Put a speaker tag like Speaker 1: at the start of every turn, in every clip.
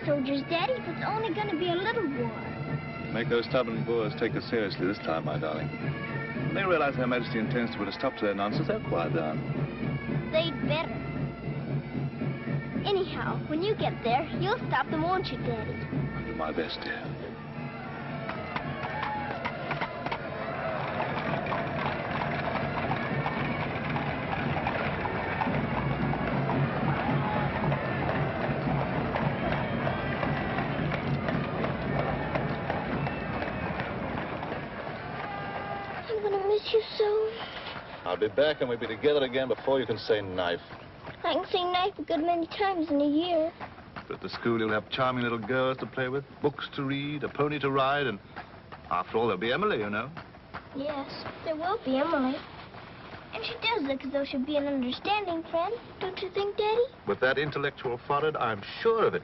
Speaker 1: soldiers, Daddy, if it's only going to be a little war.
Speaker 2: Make those stubborn Boers take us seriously this time, my darling. When they realize Her Majesty intends to put a stop to their nonsense, they'll quiet down.
Speaker 1: They'd better. Anyhow, when you get there, you'll stop them, won't you, Daddy?
Speaker 2: I'll do my best, dear.
Speaker 1: You so.
Speaker 2: I'll be back and we'll be together again before you can say knife.
Speaker 1: I can say knife a good many times in a year.
Speaker 2: But at the school you'll have charming little girls to play with, books to read, a pony to ride, and after all there'll be Emily, you know.
Speaker 1: Yes, there will be Emily. And she does look as though she'd be an understanding friend, don't you think, Daddy?
Speaker 2: With that intellectual forehead, I'm sure of it.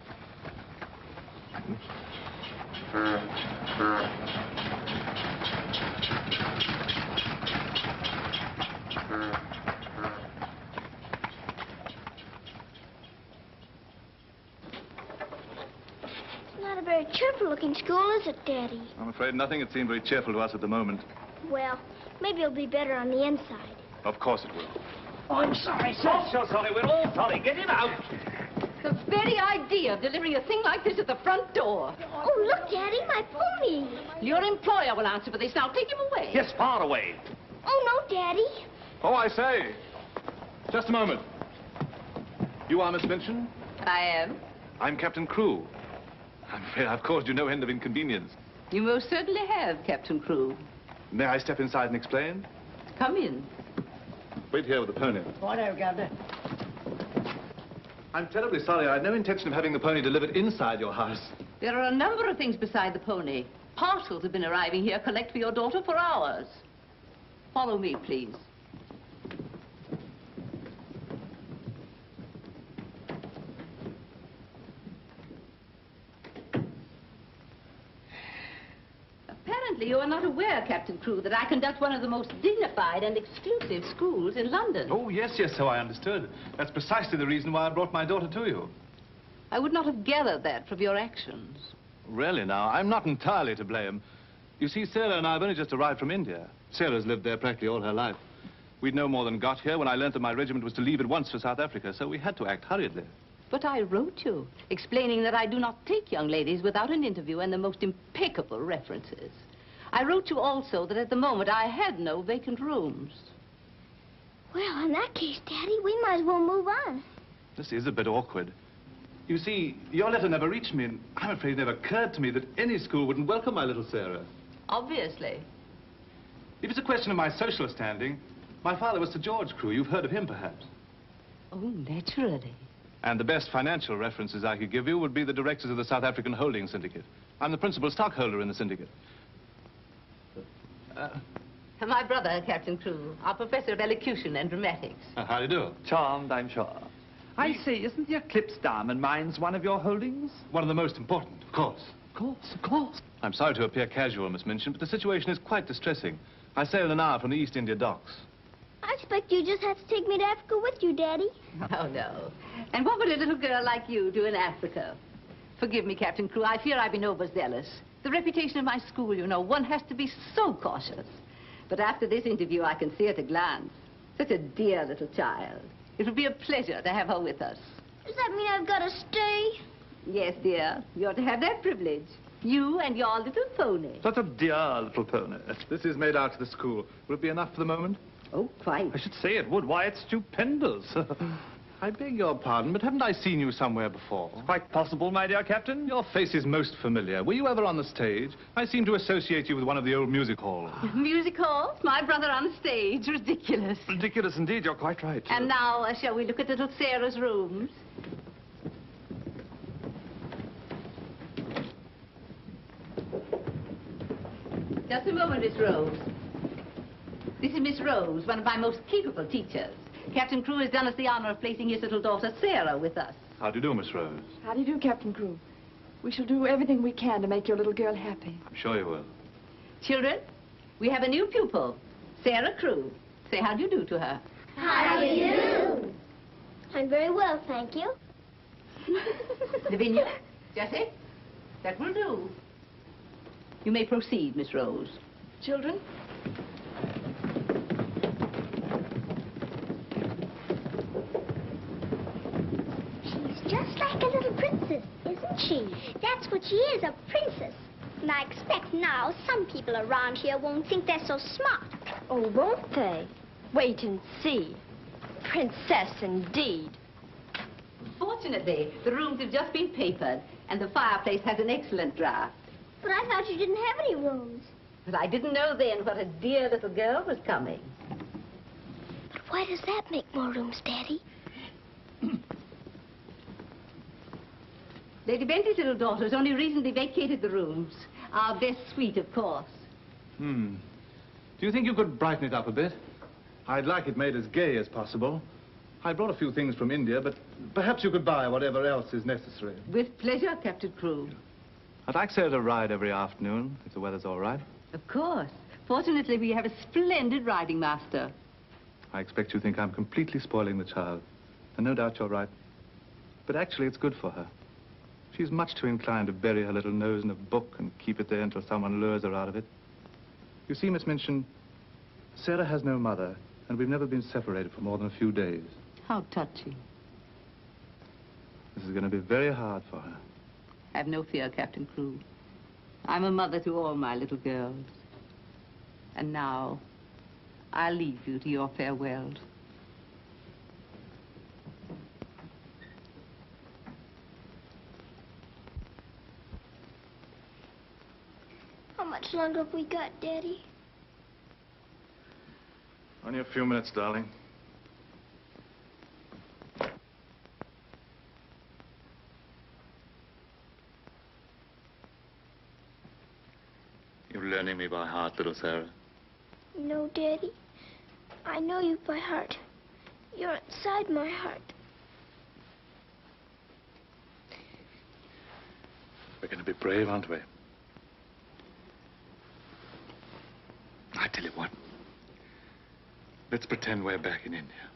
Speaker 1: Not a very cheerful-looking school, is it, Daddy?
Speaker 2: I'm afraid nothing had seemed very cheerful to us at the moment.
Speaker 1: Well, maybe it'll be better on the inside.
Speaker 2: Of course it will.
Speaker 3: Oh, I'm sorry, sir. Oh, so sorry. We're all sorry. Get him out.
Speaker 4: The very idea of delivering a thing like this at the front door.
Speaker 1: Oh, look, Daddy, my pony.
Speaker 4: Your employer will answer for this. Now, take him away.
Speaker 3: Yes, far away.
Speaker 1: Oh, no, Daddy.
Speaker 2: Oh, I say. Just a moment. You are Miss Minchin?
Speaker 4: I am.
Speaker 2: I'm Captain Crewe. I'm afraid I've caused you no end of inconvenience.
Speaker 4: You most certainly have, Captain Crewe.
Speaker 2: May I step inside and explain?
Speaker 4: Come in.
Speaker 2: Wait here with the pony.
Speaker 3: Righto, Governor.
Speaker 2: I'm terribly sorry. I had no intention of having the pony delivered inside your house.
Speaker 4: There are a number of things beside the pony. Parcels have been arriving here, collect for your daughter for hours. Follow me, please. Apparently, you are not aware, Captain Crewe, that I conduct one of the most dignified and exclusive schools in London.
Speaker 2: Oh, yes, so I understood. That's precisely the reason why I brought my daughter to you.
Speaker 4: I would not have gathered that from your actions.
Speaker 2: Really, now, I'm not entirely to blame. You see, Sarah and I have only just arrived from India. Sarah's lived there practically all her life. We'd no more than got here when I learned that my regiment was to leave at once for South Africa, so we had to act hurriedly.
Speaker 4: But I wrote you, explaining that I do not take young ladies without an interview and the most impeccable references. I wrote you also that at the moment I had no vacant rooms.
Speaker 1: Well, in that case, Daddy, we might as well move on.
Speaker 2: This is a bit awkward. You see, your letter never reached me, and I'm afraid it never occurred to me that any school wouldn't welcome my little Sarah.
Speaker 4: Obviously.
Speaker 2: If it's a question of my social standing, my father was Sir George Crewe. You've heard of him, perhaps.
Speaker 4: Oh, naturally.
Speaker 2: And the best financial references I could give you would be the directors of the South African Holding Syndicate. I'm the principal stockholder in the syndicate.
Speaker 4: My brother, Captain Crewe, our professor of elocution and dramatics.
Speaker 2: How do you do?
Speaker 5: Charmed, I'm sure. I say, isn't the Eclipse Diamond Mines one of your holdings?
Speaker 2: One of the most important, of course.
Speaker 5: Of course, of course.
Speaker 2: I'm sorry to appear casual, Miss Minchin, but the situation is quite distressing. I sail in an hour from the East India docks.
Speaker 1: I expect you just have to take me to Africa with you, Daddy.
Speaker 4: Oh, no. And what would a little girl like you do in Africa? Forgive me, Captain Crewe. I fear I've been overzealous. The reputation of my school, you know, one has to be so cautious. But after this interview, I can see at a glance. Such a dear little child. It would be a pleasure to have her with us.
Speaker 1: Does that mean I've got to stay?
Speaker 4: Yes, dear. You're to have that privilege. You and your little pony.
Speaker 5: Such a dear little pony.
Speaker 2: This is made out to the school. Will it be enough for the moment?
Speaker 4: Oh, quite.
Speaker 5: I should say it would. Why, it's stupendous.
Speaker 2: I beg your pardon, but haven't I seen you somewhere before?
Speaker 5: Quite possible, my dear Captain.
Speaker 2: Your face is most familiar. Were you ever on the stage? I seem to associate you with one of the old music halls.
Speaker 4: Music halls? My brother on the stage? Ridiculous.
Speaker 5: Ridiculous indeed. You're quite right.
Speaker 4: And now, shall we look at little Sarah's rooms? Just a moment, Miss Rose. This is Miss Rose, one of my most capable teachers. Captain Crewe has done us the honor of placing his little daughter, Sarah, with us.
Speaker 2: How do you do, Miss Rose?
Speaker 6: How do you do, Captain Crewe? We shall do everything we can to make your little girl happy.
Speaker 2: I'm sure you will.
Speaker 4: Children, we have a new pupil, Sarah Crewe. Say how do you do to her.
Speaker 1: How do you do? I'm very well, thank you.
Speaker 4: Lavinia, Jessie, that will do. You may proceed, Miss Rose.
Speaker 6: Children?
Speaker 1: She's just like a little princess, isn't she? That's what she is, a princess. And I expect now some people around here won't think they're so smart.
Speaker 7: Oh, won't they? Wait and see. Princess, indeed.
Speaker 4: Fortunately, the rooms have just been papered, and the fireplace has an excellent draft.
Speaker 1: But I thought you didn't have any rooms.
Speaker 4: But I didn't know then what a dear little girl was coming.
Speaker 1: But why does that make more rooms, Daddy?
Speaker 4: Lady Bentley's little daughter has only recently vacated the rooms. Our best suite, of course.
Speaker 2: Do you think you could brighten it up a bit? I'd like it made as gay as possible. I brought a few things from India, but perhaps you could buy whatever else is necessary.
Speaker 4: With pleasure, Captain Crewe.
Speaker 2: I'd like Sarah to ride every afternoon, if the weather's all right.
Speaker 4: Of course. Fortunately, we have a splendid riding master.
Speaker 2: I expect you think I'm completely spoiling the child. And no doubt you're right. But actually, it's good for her. She's much too inclined to bury her little nose in a book and keep it there until someone lures her out of it. You see, Miss Minchin, Sarah has no mother, and we've never been separated for more than a few days.
Speaker 4: How touching.
Speaker 2: This is going to be very hard for her.
Speaker 4: Have no fear, Captain Crewe. I'm a mother to all my little girls. And now, I'll leave you to your farewells.
Speaker 1: How much longer have we got, Daddy?
Speaker 2: Only a few minutes, darling. You're learning me by heart, little Sarah.
Speaker 1: No, Daddy. I know you by heart. You're inside my heart.
Speaker 2: We're going to be brave, aren't we? I tell you what. Let's pretend we're back in India.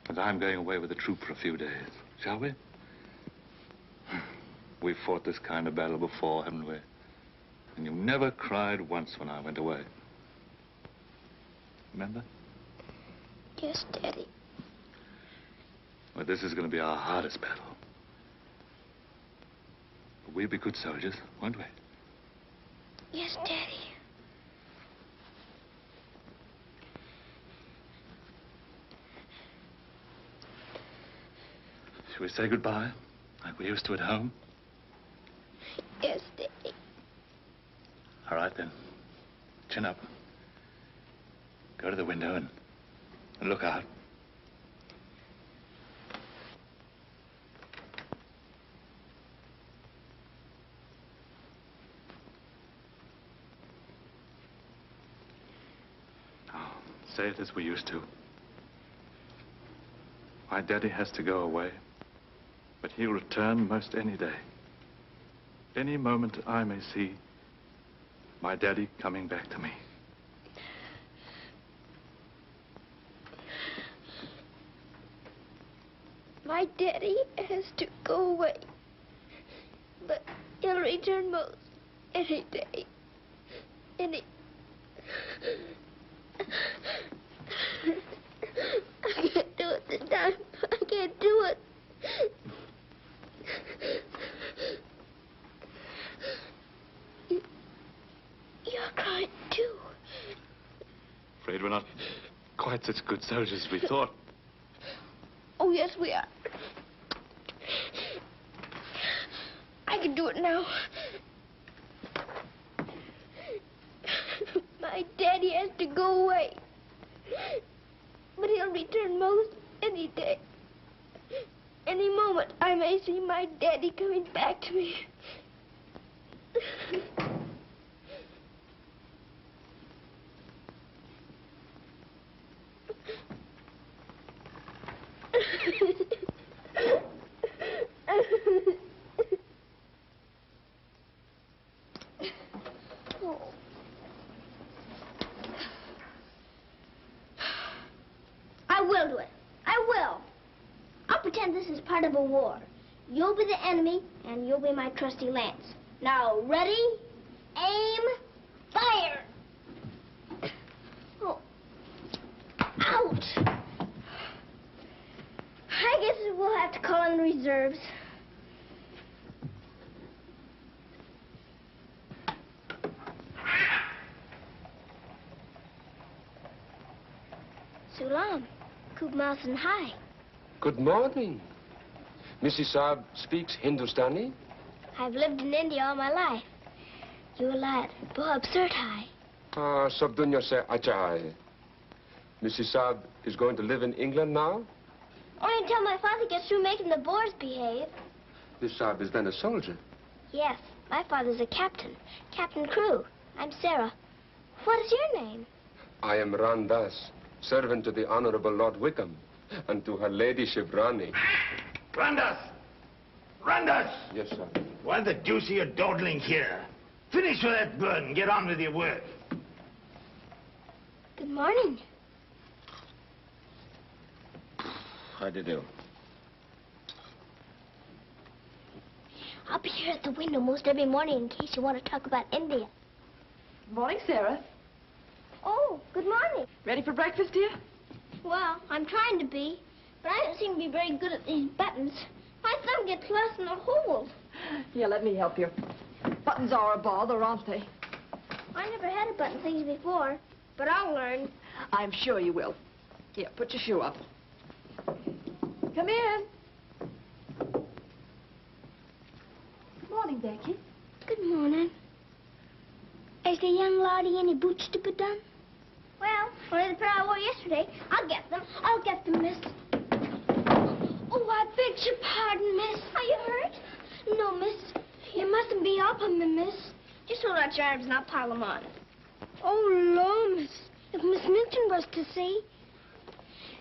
Speaker 2: And I'm going away with the troop for a few days. Shall we? We've fought this kind of battle before, haven't we? And you never cried once when I went away. Remember?
Speaker 1: Yes, Daddy.
Speaker 2: Well, this is going to be our hardest battle. But we'll be good soldiers, won't we?
Speaker 1: Yes, Daddy.
Speaker 2: Shall we say goodbye, like we used to at home?
Speaker 1: Yes, Daddy.
Speaker 2: All right, then. Chin up. Go to the window and look out. Now, say it as we used to. My daddy has to go away, but he'll return most any day. Any moment I may see my daddy coming back to me.
Speaker 1: My daddy has to go away, but he'll return most any day. I can't do it this time. I can't do it. You're crying too.
Speaker 2: Afraid we're not quite such good soldiers as we thought.
Speaker 1: Oh, yes, we are. I can do it now. My daddy has to go away, but he'll return most any day. Any moment, I may see my daddy coming back to me. I will do it. I will. I'll pretend this is part of a war. You'll be the enemy, and you'll be my trusty lance. Now, ready, aim, fire! Oh. Ouch! I guess we'll have to call in reserves. Sulam, Kubmas and Hai.
Speaker 8: Good morning. Mrs. Saab speaks Hindustani?
Speaker 1: I've lived in India all my life. You lad, Bob Surtai.
Speaker 8: Sab dunya se acha hai. Mrs. Saab is going to live in England now?
Speaker 1: Only until my father gets through making the Boers behave.
Speaker 8: Miss Saab is then a soldier.
Speaker 1: Yes, my father's a captain. Captain Crew. I'm Sarah. What is your name?
Speaker 8: I am Randas, servant to the Honorable Lord Wickham, and to her ladyship Rani.
Speaker 3: Randas! Randas!
Speaker 8: Yes, sir.
Speaker 3: Why the deuce are you dawdling here? Finish with that bird and get on with your work.
Speaker 1: Good morning.
Speaker 8: How do you do?
Speaker 1: I'll be here at the window most every morning in case you want to talk about India.
Speaker 6: Morning, Sarah.
Speaker 1: Oh, good morning.
Speaker 6: Ready for breakfast, dear?
Speaker 1: Well, I'm trying to be, but I don't seem to be very good at these buttons. My thumb gets lost in the hole.
Speaker 6: Here, let me help you. Buttons are a bother, aren't they?
Speaker 1: I never had a button things before, but I'll learn.
Speaker 6: I'm sure you will. Here, put your shoe up. Come in. Morning, Becky.
Speaker 1: Good morning. Is the young laddie any boots to be done? Well, only the pair I wore yesterday. I'll get them. I'll get them, miss. Oh, I beg your pardon, miss. Are you hurt? No, miss. You mustn't be up on me, miss. Just hold out your arms and I'll pile them on. Oh, Lord, miss. If Miss Minton was to see.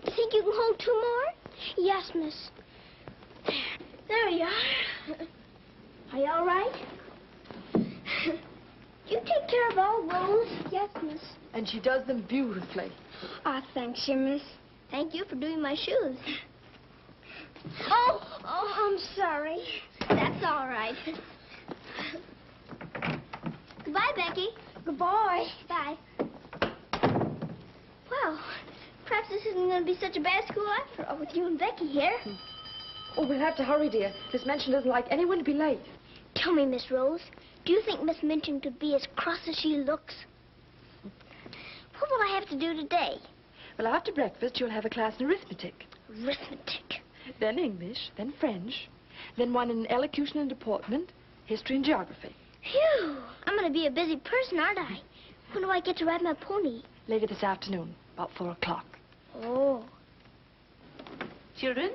Speaker 1: You think you can hold two more? Yes, miss. There you are. Are you all right? You take care of all those? Yes, miss.
Speaker 6: And she does them beautifully.
Speaker 1: Ah, thanks, you, miss. Thank you for doing my shoes. Oh, I'm sorry. That's all right. Goodbye, Becky. Goodbye. Bye. Well, perhaps this isn't going to be such a bad school after all with you and Becky here.
Speaker 6: Oh, we'll have to hurry, dear. Miss Minchin doesn't like anyone to be late.
Speaker 1: Tell me, Miss Rose, do you think Miss Minchin could be as cross as she looks? What will I have to do today?
Speaker 6: Well, after breakfast, you'll have a class in arithmetic.
Speaker 1: Arithmetic.
Speaker 6: Then English, then French, then one in elocution and deportment, history and geography.
Speaker 1: Phew! I'm going to be a busy person, aren't I? When do I get to ride my pony?
Speaker 6: Later this afternoon, about 4 o'clock.
Speaker 1: Oh.
Speaker 4: Children,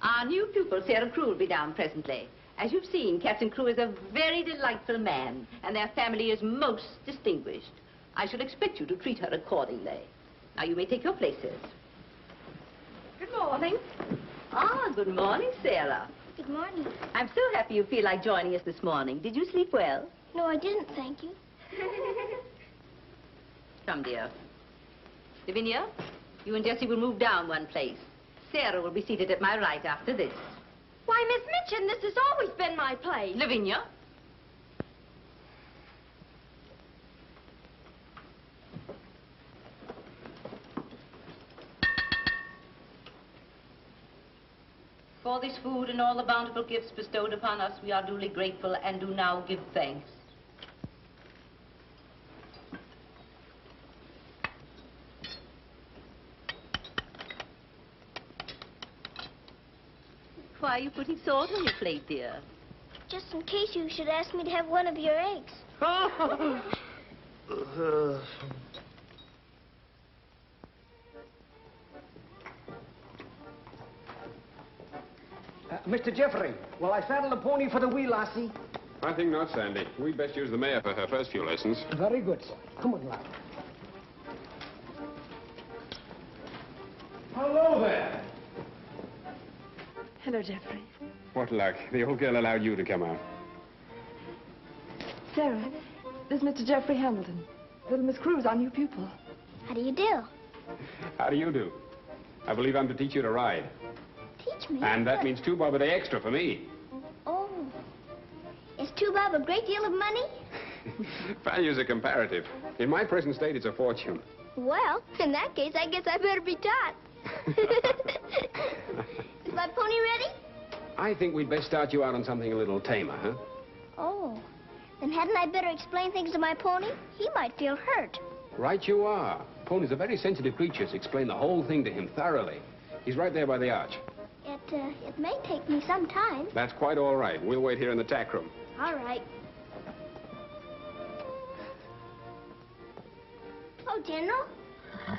Speaker 4: our new pupil, Sarah Crew, will be down presently. As you've seen, Captain Crew is a very delightful man, and their family is most distinguished. I should expect you to treat her accordingly. Now, you may take your places.
Speaker 6: Good morning.
Speaker 4: Ah, good morning, Sarah.
Speaker 1: Good morning.
Speaker 4: I'm so happy you feel like joining us this morning. Did you sleep well?
Speaker 1: No, I didn't, thank you.
Speaker 4: Come, dear. Lavinia, you and Jessie will move down one place. Sarah will be seated at my right after this.
Speaker 7: Why, Miss Minchin, this has always been my place.
Speaker 4: Lavinia. For this food and all the bountiful gifts bestowed upon us, we are duly grateful and do now give thanks. Why are you putting salt on your plate, dear?
Speaker 1: Just in case you should ask me to have one of your eggs.
Speaker 9: Mr. Jeffrey, will I saddle the pony for the wee lassie?
Speaker 8: I think not, Sandy. We'd best use the mare for her first few lessons.
Speaker 9: Very good, sir. Come on, lad.
Speaker 3: Hello there.
Speaker 6: Hello, Jeffrey.
Speaker 8: What luck. The old girl allowed you to come out.
Speaker 6: Sarah, this is Mr. Jeffrey Hamilton. Little Miss Crew's our new pupil.
Speaker 1: How do you do?
Speaker 8: How do you do? I believe I'm to teach you to ride.
Speaker 1: Teach me.
Speaker 8: And that means 2 bob a day extra for me.
Speaker 1: have a great deal of money?
Speaker 8: Values are comparative. In my present state, it's a fortune.
Speaker 1: Well, in that case, I guess I better be taught. Is my pony ready?
Speaker 9: I think we'd best start you out on something a little tamer, huh?
Speaker 1: Oh, then hadn't I better explain things to my pony? He might feel hurt.
Speaker 9: Right you are. Ponies are very sensitive creatures. Explain the whole thing to him thoroughly. He's right there by the arch.
Speaker 1: It may take me some time.
Speaker 8: That's quite all right. We'll wait here in the tack room.
Speaker 1: All right. Oh, General. Are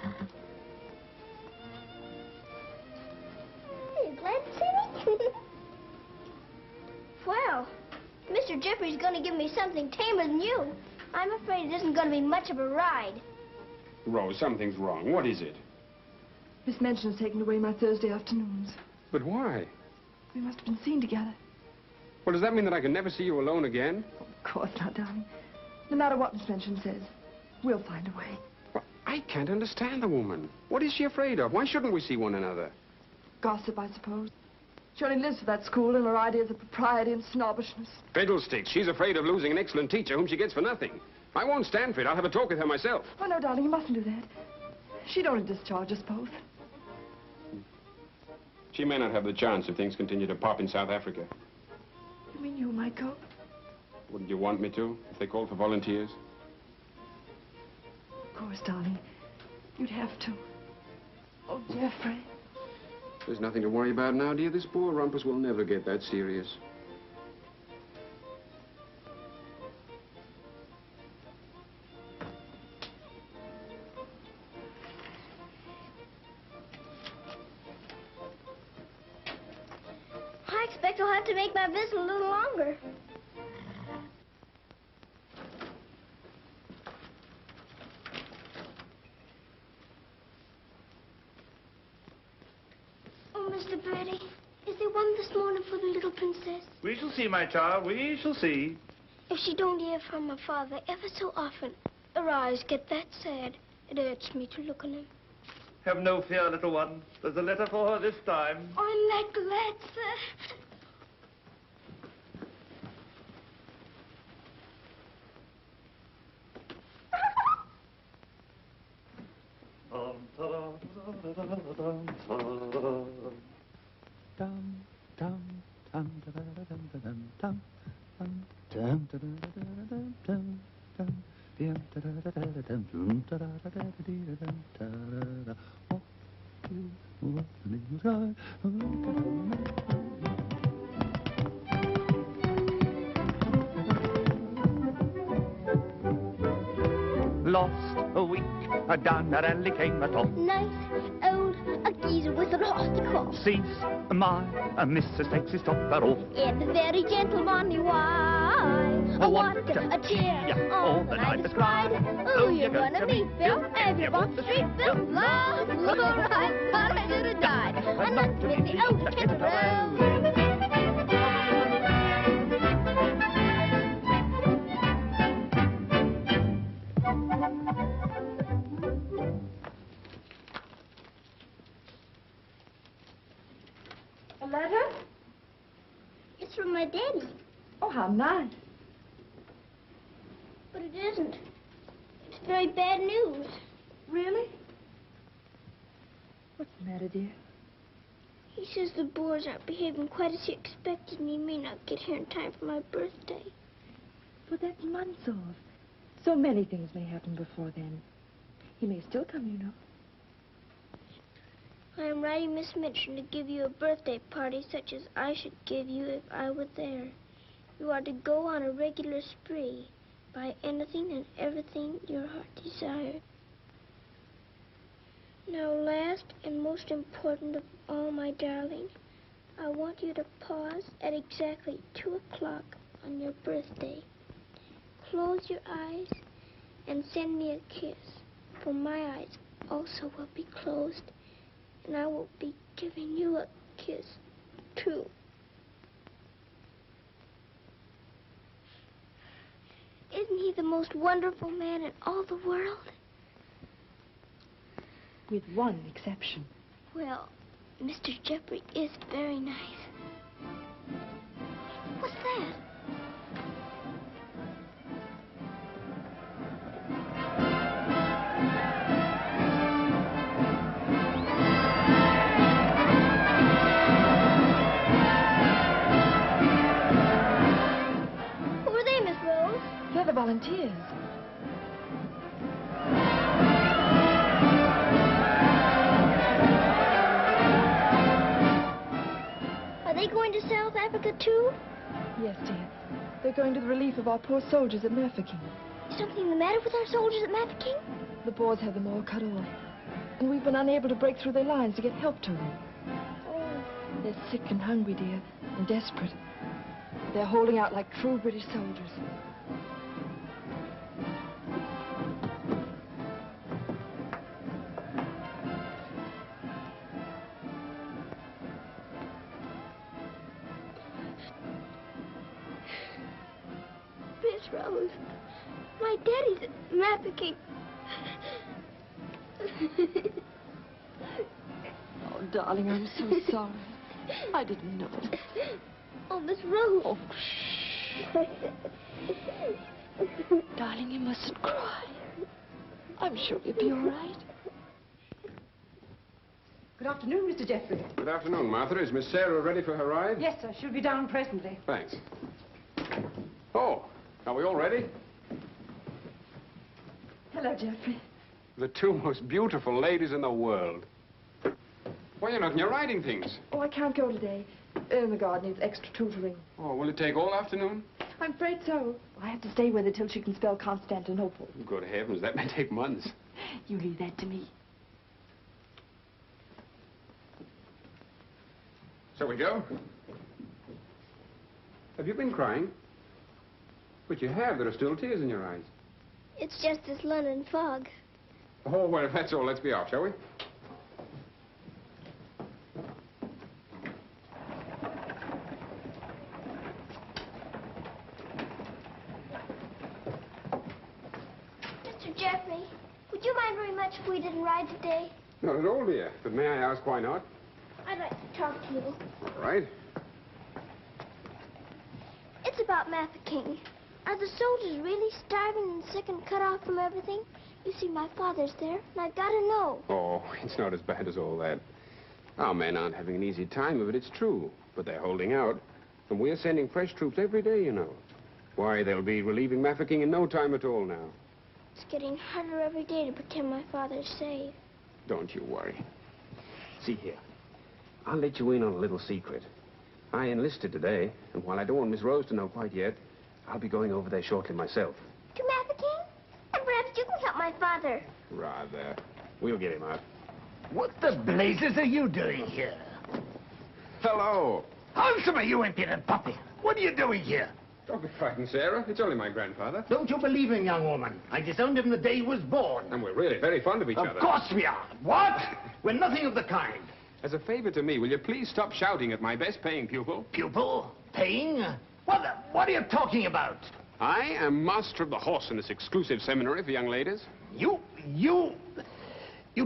Speaker 1: you glad to see me? Well, Mr. Jeffrey's going to give me something tamer than you. I'm afraid it isn't going to be much of a ride.
Speaker 8: Rose, something's wrong. What is it?
Speaker 6: Miss Minchin's taken away my Thursday afternoons.
Speaker 8: But why?
Speaker 6: We must have been seen together.
Speaker 8: Well, does that mean that I can never see you alone again?
Speaker 6: Of course not, darling. No matter what Miss Minchin says, we'll find a way.
Speaker 8: Well, I can't understand the woman. What is she afraid of? Why shouldn't we see one another?
Speaker 6: Gossip, I suppose. She only lives for that school and her ideas of propriety and snobbishness.
Speaker 8: Fiddlesticks. She's afraid of losing an excellent teacher whom she gets for nothing. I won't stand for it. I'll have a talk with her myself.
Speaker 6: Oh, no, darling, you mustn't do that. She'd only discharge us both.
Speaker 8: She may not have the chance if things continue to pop in South Africa.
Speaker 6: You mean you might go?
Speaker 8: Wouldn't you want me to, if they called for volunteers?
Speaker 6: Of course, darling. You'd have to. Oh, Jeffrey.
Speaker 8: There's nothing to worry about now, dear. This poor rumpus will never get that serious.
Speaker 1: I expect I'll have to make my visit a little longer. Oh, Mr. Birdie, is there one this morning for the little princess?
Speaker 3: We shall see, my child. We shall see.
Speaker 1: If she don't hear from her father ever so often, her eyes get that sad, it hurts me to look on them.
Speaker 3: Have no fear, little one. There's a letter for her this time.
Speaker 1: I'm that glad, sir.
Speaker 10: Lost a week, down the rally came a top.
Speaker 1: Nice old geezer with a rusty cross.
Speaker 10: Sees my Mrs. takes his topper off.
Speaker 1: In a very gentlemanly way. What a cheer all the night has cried. Oh, you're gonna meet Bill, and you want the street Bill. Lord, I thought I should have died. I'm not to miss the old Kent Road.
Speaker 6: A letter?
Speaker 1: It's from my daddy.
Speaker 6: Oh, how nice.
Speaker 1: But it isn't. It's very bad news.
Speaker 6: Really? What's the matter, dear?
Speaker 1: He says the Boers aren't behaving quite as he expected, and he may not get here in time for my birthday.
Speaker 6: But that's months off. So many things may happen before then. He may still come, you know.
Speaker 1: I am writing Miss Minchin to give you a birthday party such as I should give you if I were there. You are to go on a regular spree, buy anything and everything your heart desired. Now, last and most important of all, my darling, I want you to pause at exactly 2 o'clock on your birthday. Close your eyes and send me a kiss, for my eyes also will be closed. And I will be giving you a kiss, too. Isn't he the most wonderful man in all the world?
Speaker 6: With one exception.
Speaker 1: Well, Mr. Jeffrey is very nice. What's that?
Speaker 6: volunteers.
Speaker 1: Are they going to South Africa, too?
Speaker 6: Yes, dear. They're going to the relief of our poor soldiers at Mafeking.
Speaker 1: Is something the matter with our soldiers at Mafeking?
Speaker 6: The Boers have them all cut off. And we've been unable to break through their lines to get help to them.
Speaker 1: Oh.
Speaker 6: They're sick and hungry, dear, and desperate. They're holding out like true British soldiers.
Speaker 1: Miss Rose, my daddy's at Mafeking.
Speaker 6: Oh, darling, I'm so sorry. I didn't know it.
Speaker 1: Oh, Miss Rose.
Speaker 6: Oh, shh. Darling, you mustn't cry. I'm sure you'll be all right.
Speaker 4: Good afternoon, Mr. Jeffrey.
Speaker 8: Good afternoon, Martha. Is Miss Sarah ready for her ride?
Speaker 4: Yes, sir. She'll be down presently.
Speaker 8: Thanks. Oh, are we all ready?
Speaker 6: Hello, Jeffrey.
Speaker 8: The two most beautiful ladies in the world. Why, you're not in your riding things.
Speaker 6: Oh, I can't go today. Irmgard needs extra tutoring.
Speaker 8: Oh, will it take all afternoon?
Speaker 6: I'm afraid so. I have to stay with her till she can spell Constantinople.
Speaker 8: Good heavens, that may take months.
Speaker 6: You leave that to me.
Speaker 8: Shall we go? Have you been crying? But you have. There are still tears in your eyes.
Speaker 1: It's just this London fog.
Speaker 8: Oh, well, if that's all, let's be off, shall we?
Speaker 1: Mr. Jeffrey, would you mind very much if we didn't ride today?
Speaker 8: Not at all, dear. But may I ask why not?
Speaker 1: I'd like to talk to you.
Speaker 8: All right.
Speaker 1: It's about Mafeking. Are the soldiers really starving and sick and cut off from everything? You see, my father's there, and I've got to know.
Speaker 8: Oh, it's not as bad as all that. Our men aren't having an easy time of it, it's true. But they're holding out. And we're sending fresh troops every day, you know. Why, they'll be relieving Mafeking in no time at all now.
Speaker 1: It's getting harder every day to pretend my father's safe.
Speaker 8: Don't you worry. See here. I'll let you in on a little secret. I enlisted today, and while I don't want Miss Rose to know quite yet, I'll be going over there shortly myself.
Speaker 1: To Mafeking? And perhaps you can help my father.
Speaker 8: Rather. We'll get him out.
Speaker 3: What the blazes are you doing here?
Speaker 8: Hello.
Speaker 3: Answer me, you impudent puppy. What are you doing here?
Speaker 8: Don't be frightened, Sarah. It's only my grandfather.
Speaker 3: Don't you believe him, young woman? I disowned him the day he was born.
Speaker 8: And we're really very fond of each other.
Speaker 3: Of course we are. What? We're nothing of the kind.
Speaker 8: As a favor to me, will you please stop shouting at my best-paying pupil?
Speaker 3: Pupil? Paying? What are you talking about?
Speaker 8: I am master of the horse in this exclusive seminary for young ladies.
Speaker 3: You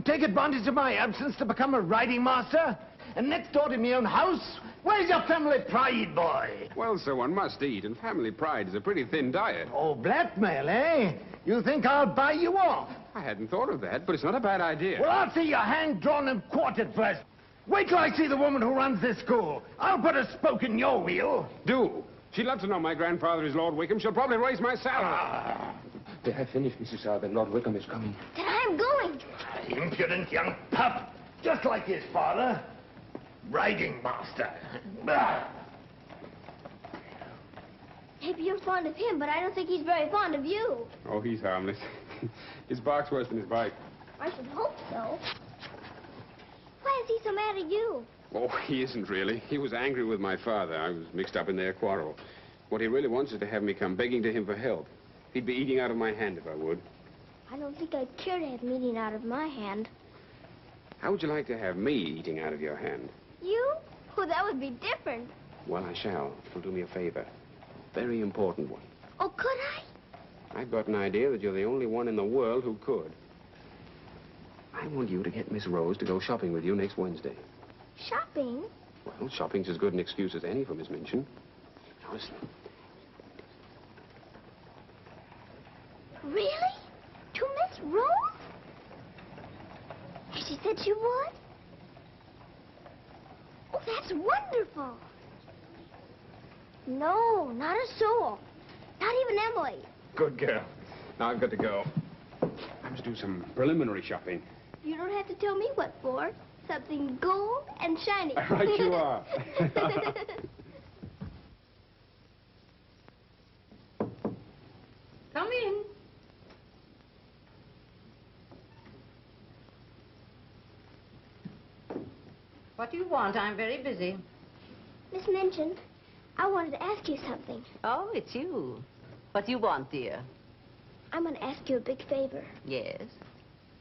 Speaker 3: take advantage of my absence to become a riding master? And next door to my own house? Where's your family pride, boy?
Speaker 8: Well, so one must eat, and family pride is a pretty thin diet.
Speaker 3: Oh, blackmail, eh? You think I'll buy you off?
Speaker 8: I hadn't thought of that, but it's not a bad idea.
Speaker 3: Well, I'll see your hand drawn and quartered first. Wait till I see the woman who runs this school. I'll put a spoke in your wheel.
Speaker 8: Do. She'd love to know my grandfather is Lord Wickham. She'll probably raise my salary. They have finished, Mrs. Cesar. Lord Wickham is coming.
Speaker 1: Then I'm going.
Speaker 3: Impudent young pup. Just like his father. Riding master.
Speaker 1: Maybe you're fond of him, but I don't think he's very fond of you.
Speaker 8: Oh, he's harmless. His bark's worse than his bite.
Speaker 1: I should hope so. Why is he so mad at you?
Speaker 8: Oh, he isn't really. He was angry with my father. I was mixed up in their quarrel. What he really wants is to have me come begging to him for help. He'd be eating out of my hand if I would.
Speaker 1: I don't think I'd care to have meat eaten out of my hand.
Speaker 8: How would you like to have me eating out of your hand?
Speaker 1: You? Oh, that would be different.
Speaker 8: Well, I shall. It'll do me a favor. A very important one.
Speaker 1: Oh, could I?
Speaker 8: I've got an idea that you're the only one in the world who could. I want you to get Miss Rose to go shopping with you next Wednesday.
Speaker 1: Shopping?
Speaker 8: Well, shopping's as good an excuse as any for Miss Minchin. Now, listen.
Speaker 1: Really? To Miss Rose? Has she said she would? Oh, that's wonderful. No, not a soul. Not even Emily.
Speaker 8: Good girl. Now I've got to go. I must do some preliminary shopping.
Speaker 1: You don't have to tell me what for. Something gold and shiny.
Speaker 8: Right you are.
Speaker 4: Come in. What do you want? I'm very busy.
Speaker 1: Miss Minchin, I wanted to ask you something.
Speaker 4: Oh, it's you. What do you want, dear?
Speaker 1: I'm going to ask you a big favor.
Speaker 4: Yes?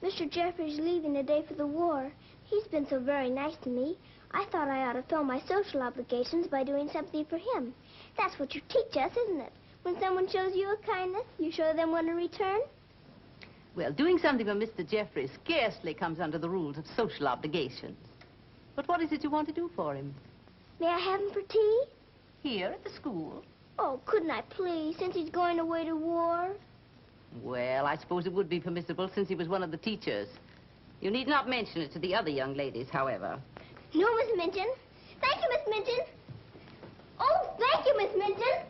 Speaker 1: Mr. Jeffrey's leaving the day for the war. He's been so very nice to me. I thought I ought to fill my social obligations by doing something for him. That's what you teach us, isn't it? When someone shows you a kindness, you show them one in return.
Speaker 4: Well, doing something for Mr. Jeffrey scarcely comes under the rules of social obligations. But what is it you want to do for him?
Speaker 1: May I have him for tea?
Speaker 4: Here at the school?
Speaker 1: Oh, couldn't I please, since he's going away to war?
Speaker 4: Well, I suppose it would be permissible since he was one of the teachers. You need not mention it to the other young ladies, however.
Speaker 1: No, Miss Minchin. Thank you, Miss Minchin. Oh, thank you, Miss Minchin.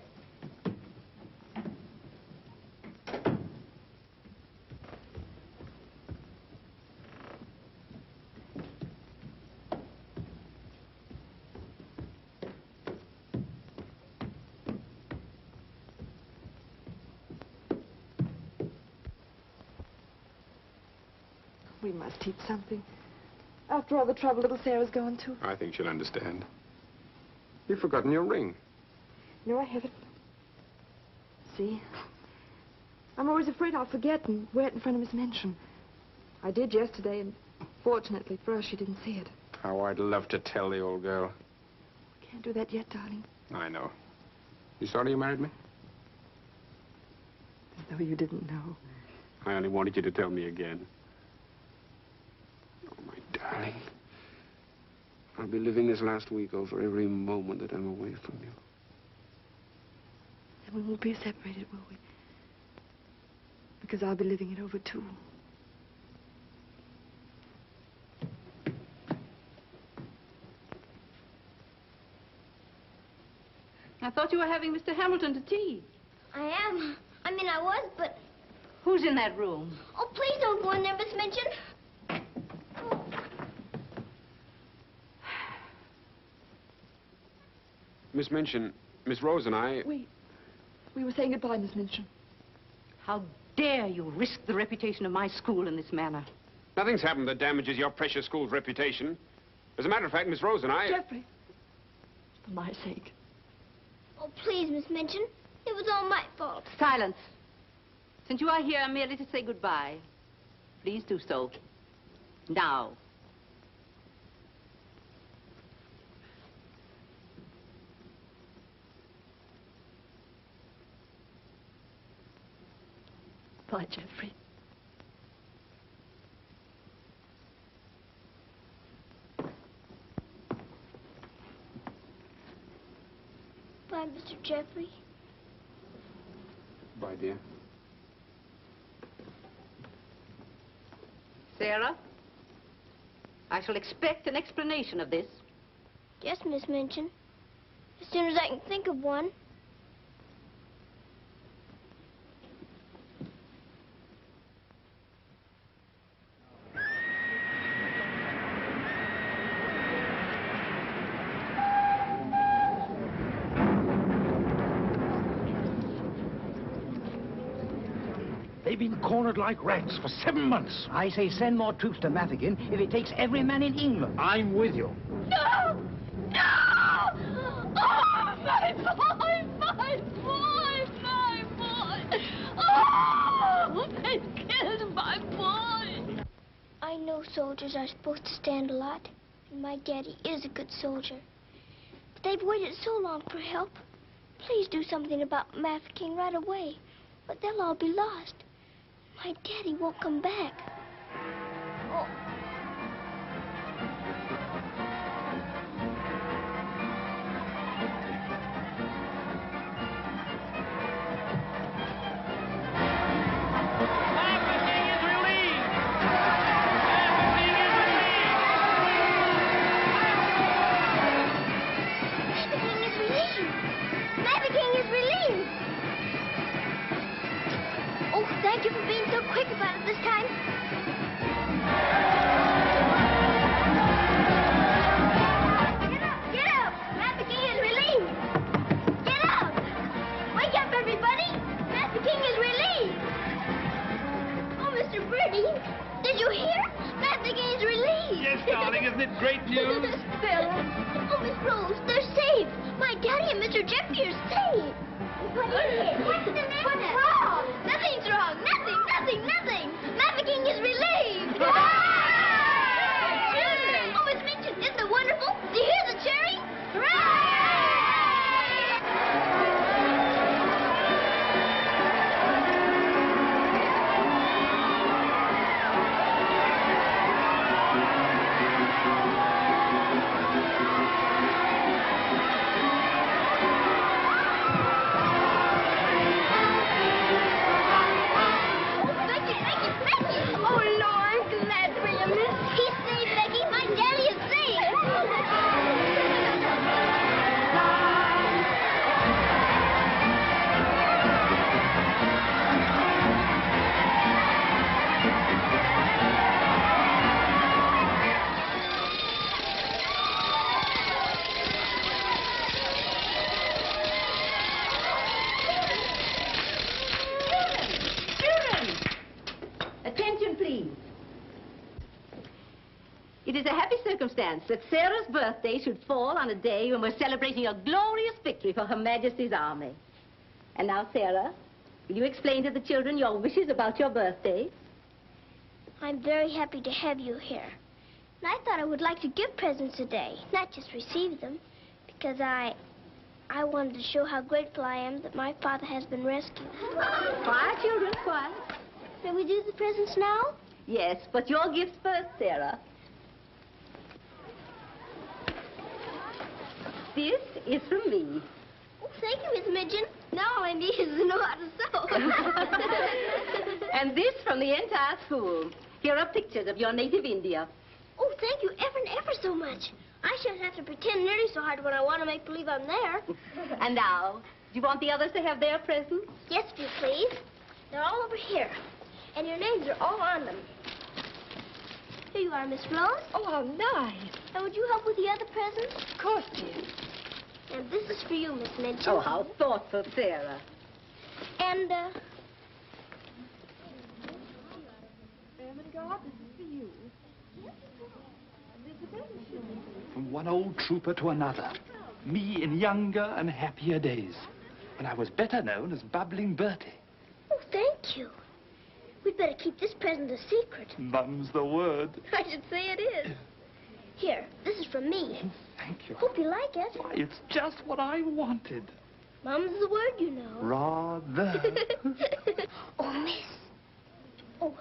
Speaker 6: We must teach something. After all the trouble little Sarah's gone to.
Speaker 8: I think she'll understand. You've forgotten your ring.
Speaker 6: No, I haven't. See? I'm always afraid I'll forget and wear it in front of Miss Minchin. I did yesterday, and fortunately for us, she didn't see it.
Speaker 8: How I'd love to tell the old girl.
Speaker 6: I can't do that yet, darling.
Speaker 8: I know. You sorry you married me?
Speaker 6: As though you didn't know.
Speaker 8: I only wanted you to tell me again. Oh, my darling. I'll be living this last week over every moment that I'm away from you.
Speaker 6: And we won't be separated, will we? Because I'll be living it over, too.
Speaker 4: I thought you were having Mr. Hamilton to tea.
Speaker 1: I am. I mean, I was, but...
Speaker 4: Who's in that room?
Speaker 1: Oh, please don't go in there, Miss Minchin.
Speaker 8: Miss Minchin, Miss Rose and I...
Speaker 6: We were saying goodbye, Miss Minchin.
Speaker 4: How dare you risk the reputation of my school in this manner?
Speaker 8: Nothing's happened that damages your precious school's reputation. As a matter of fact, Miss Rose and I...
Speaker 6: Jeffrey, for my sake.
Speaker 1: Oh, please, Miss Minchin. It was all my fault.
Speaker 4: Silence. Since you are here merely to say goodbye, please do so. Now.
Speaker 6: Bye, Jeffrey.
Speaker 1: Bye, Mr. Jeffrey.
Speaker 8: Bye, dear.
Speaker 4: Sarah, I shall expect an explanation of this.
Speaker 1: Yes, Miss Minchin. As soon as I can think of one.
Speaker 3: They've been cornered like rats for 7 months.
Speaker 11: I say send more troops to Mafeking if it takes every man in England.
Speaker 3: I'm with you.
Speaker 1: No! No! Oh, my boy! My boy! My boy! Oh! They killed my boy! I know soldiers are supposed to stand a lot, and my daddy is a good soldier. But they've waited so long for help. Please do something about Mafeking right away, or they'll all be lost. My daddy won't come back. Oh. Mafeking is relieved!
Speaker 5: darling. Isn't it great news?
Speaker 1: Sarah. Oh, Miss Rose, they're saved. My daddy and Mr. Jeffrey are saved. What is it? What's the matter? What's wrong? Nothing's wrong. Nothing. Mafeking is relieved. Oh, Miss Minchin, isn't it wonderful? Do you hear the cheering? Hooray!
Speaker 4: It is a happy circumstance that Sarah's birthday should fall on a day when we're celebrating a glorious victory for Her Majesty's army. And now, Sarah, will you explain to the children your wishes about your birthday?
Speaker 1: I'm very happy to have you here. And I thought I would like to give presents today, not just receive them, because I wanted to show how grateful I am that my father has been rescued.
Speaker 4: Quiet, children, quiet.
Speaker 1: May we do the presents now?
Speaker 4: Yes, but your gifts first, Sarah. This is from me.
Speaker 1: Oh, thank you, Miss Midgeon. Now all I need is to know how to sew.
Speaker 4: And this from the entire school. Here are pictures of your native India.
Speaker 1: Oh, thank you ever so much. I shan't have to pretend nearly so hard when I want to make believe I'm there.
Speaker 4: And now, do you want the others to have their presents?
Speaker 1: Yes, if you please. They're all over here. And your names are all on them. Here you are, Miss Rose.
Speaker 6: Oh, how nice.
Speaker 1: And would you help with the other presents?
Speaker 6: Of course, dear.
Speaker 1: And this is for you, Miss Minchin.
Speaker 4: Oh, how thoughtful, Sarah.
Speaker 1: And,
Speaker 6: Ermengarde, this is for you.
Speaker 5: From one old trooper to another. Me in younger and happier days. When I was better known as Bubbling Bertie.
Speaker 1: Oh, thank you. We'd better keep this present a secret.
Speaker 5: Mum's the word.
Speaker 1: I should say it is. Here, this is from me.
Speaker 5: Thank you.
Speaker 1: Hope you like it.
Speaker 5: Why, it's just what I wanted.
Speaker 1: Mum's the word, you know.
Speaker 5: Rather.
Speaker 1: Oh, miss. Oh.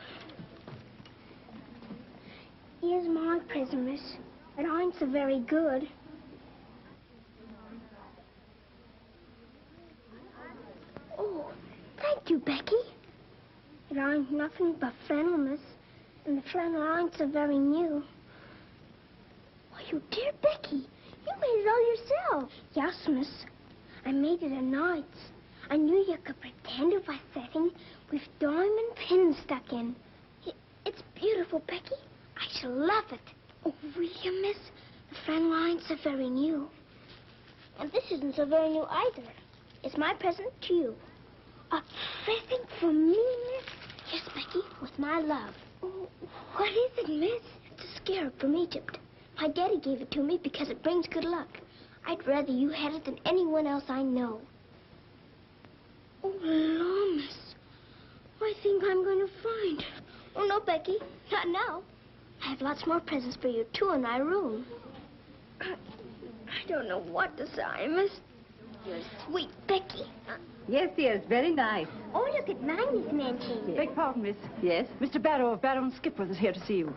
Speaker 1: Here's my present, miss. It ain't so very good. Oh, thank you, Becky. It ain't nothing but flannel, miss. And the flannel ain't so very new. Why, you dear Becky, you made it all yourself. Yes, miss. I made it at nights. I knew you could pretend it was setting with diamond pins stuck in. It's beautiful, Becky. I shall love it. Oh, will you, miss? The flannel ain't so very new. And this isn't so very new either. It's my present to you. A present for me, miss? Yes, Becky, with my love. Oh, what is it, miss? It's a scarab from Egypt. My daddy gave it to me because it brings good luck. I'd rather you had it than anyone else I know. Oh, Lord, miss. I think I'm going to find. Oh, no, Becky. Not now. I have lots more presents for you, too, in my room. I don't know what to say, miss. You're sweet, Becky.
Speaker 4: Yes, dear, it's very nice.
Speaker 1: Oh, look at mine, Miss Mancini.
Speaker 6: Beg pardon, miss.
Speaker 4: Yes?
Speaker 6: Mr. Barrow of Barrow and Skipworth is here to see you.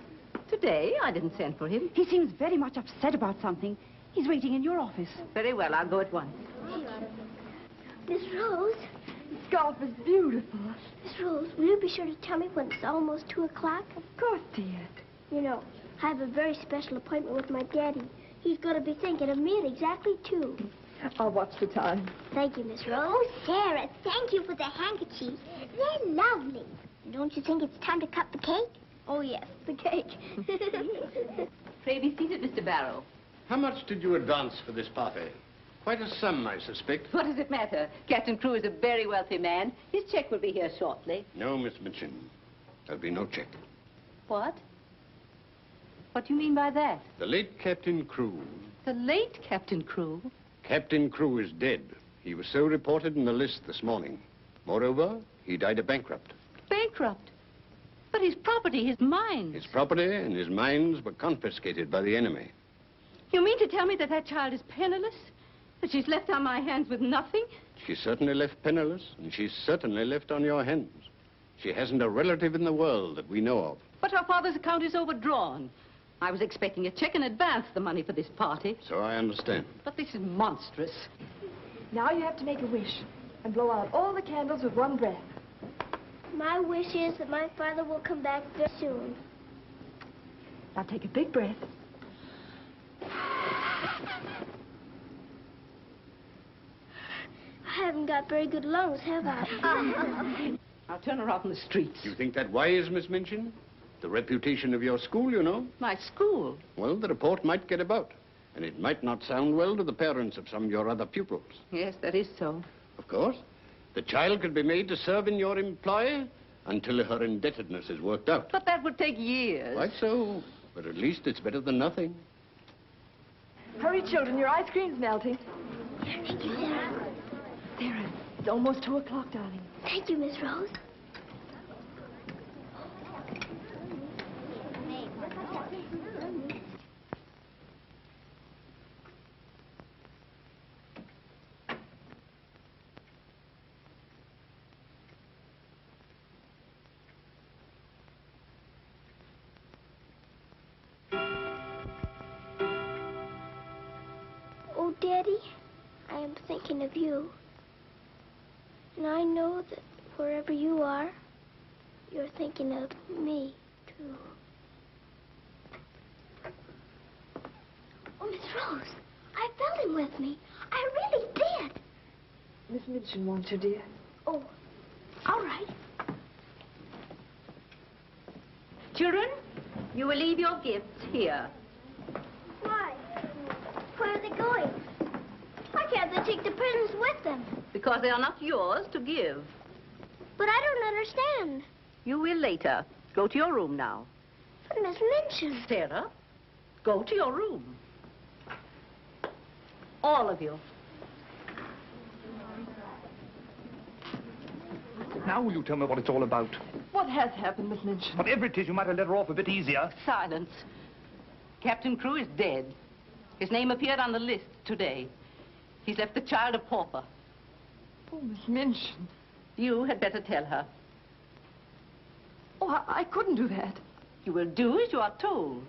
Speaker 4: Today, I didn't send for him.
Speaker 6: He seems very much upset about something. He's waiting in your office.
Speaker 4: Very well, I'll go at once.
Speaker 1: Miss Rose.
Speaker 6: The scarf is beautiful.
Speaker 1: Miss Rose, will you be sure to tell me when it's almost 2 o'clock?
Speaker 6: Of course, dear.
Speaker 1: You know, I have a very special appointment with my daddy. He's going to be thinking of me at exactly 2.
Speaker 6: I'll watch the time.
Speaker 1: Thank you, Miss Rose. Oh, Sarah, thank you for the handkerchiefs. They're lovely. Don't you think it's time to cut the cake? Oh, yes, the cake.
Speaker 4: Pray be seated, Mr. Barrow.
Speaker 8: How much did you advance for this party? Quite a sum, I suspect.
Speaker 4: What does it matter? Captain Crewe is a very wealthy man. His check will be here shortly.
Speaker 8: No, Miss Minchin. There'll be no check.
Speaker 4: What? What do you mean by that?
Speaker 8: The late Captain Crewe.
Speaker 4: The late Captain Crewe?
Speaker 8: Captain Crewe is dead. He was so reported in the list this morning. Moreover, he died a bankrupt.
Speaker 4: Bankrupt? But his property, his mines.
Speaker 8: His property and his mines were confiscated by the enemy.
Speaker 4: You mean to tell me that that child is penniless? That she's left on my hands with nothing?
Speaker 8: She certainly left penniless, and she's certainly left on your hands. She hasn't a relative in the world that we know of.
Speaker 4: But her father's account is overdrawn. I was expecting a check in advance the money for this party.
Speaker 8: So I understand.
Speaker 4: But this is monstrous.
Speaker 6: Now you have to make a wish and blow out all the candles with one breath.
Speaker 1: My wish is that my father will come back very soon.
Speaker 6: Now take a big breath.
Speaker 1: I haven't got very good lungs, have I?
Speaker 4: I'll turn her out in the streets.
Speaker 8: You think that wise, Miss Minchin? The reputation of your school, you know.
Speaker 4: My school?
Speaker 8: Well, the report might get about. And it might not sound well to the parents of some of your other pupils.
Speaker 4: Yes, that is so.
Speaker 8: Of course. The child could be made to serve in your employ until her indebtedness is worked out.
Speaker 4: But that would take years.
Speaker 8: Quite so. But at least it's better than nothing.
Speaker 6: Hurry, children, your ice cream's melting.
Speaker 1: Here, thank you, Sarah.
Speaker 6: Sarah, it's almost 2 o'clock, darling.
Speaker 1: Thank you, Miss Rose. Oh, Daddy, I am thinking of you. And I know that wherever you are, you're thinking of me, too. Oh, Miss Rose, I felt him with me. I really did.
Speaker 6: Miss Minchin wants you, dear.
Speaker 1: Oh, all right.
Speaker 4: Children, you will leave your gifts here.
Speaker 1: Why? Where are they going? Why can't they take the presents with them?
Speaker 4: Because they are not yours to give.
Speaker 1: But I don't understand.
Speaker 4: You will later. Go to your room now.
Speaker 1: But Miss Minchin.
Speaker 4: Sarah, go to your room. All of you.
Speaker 5: Now will you tell me what it's all about?
Speaker 6: What has happened, Miss Minchin?
Speaker 5: Whatever it is, you might have let her off a bit easier.
Speaker 4: Silence. Captain Crewe is dead. His name appeared on the list today. He's left the child a pauper.
Speaker 6: Oh, Miss Minchin.
Speaker 4: You had better tell her.
Speaker 6: Oh, I couldn't do that.
Speaker 4: You will do as you are told.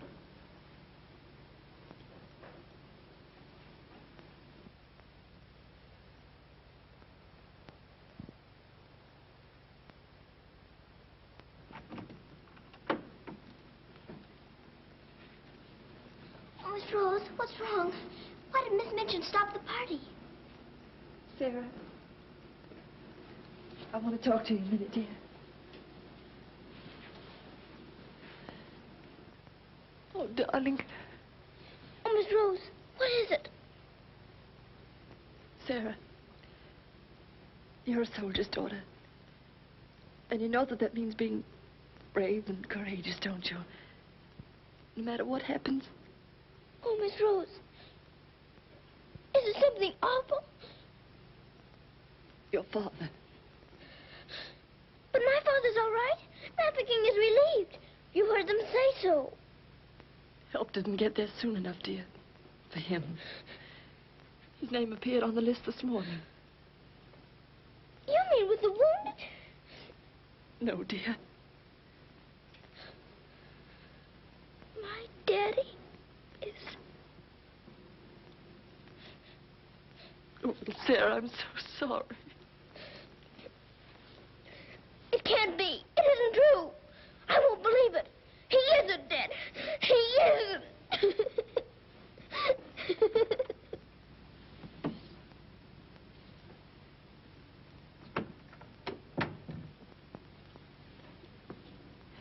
Speaker 1: Oh, Miss Rose, what's wrong? Why did Miss Minchin stop the party?
Speaker 6: Sarah, I want to talk to you a minute, dear. Oh, darling.
Speaker 1: Oh, Miss Rose, what is it?
Speaker 6: Sarah, you're a soldier's daughter. And you know that that means being brave and courageous, don't you? No matter what happens.
Speaker 1: Oh, Miss Rose, is it something awful?
Speaker 6: Your father.
Speaker 1: But my father's all right. Mafeking is relieved. You heard them say so.
Speaker 6: Help didn't get there soon enough, dear. For him. His name appeared on the list this morning.
Speaker 1: You mean with the wound?
Speaker 6: No, dear.
Speaker 1: My daddy is...
Speaker 6: Oh, little Sarah, I'm so sorry.
Speaker 1: It can't be. It isn't true. I won't believe it. He isn't dead. He isn't.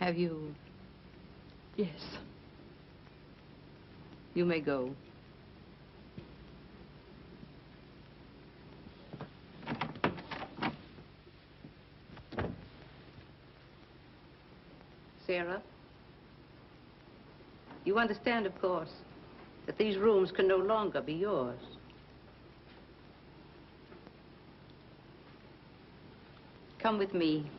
Speaker 4: Have you?
Speaker 6: Yes.
Speaker 4: You may go. Sarah, You understand, of course, that these rooms can no longer be yours. Come with me.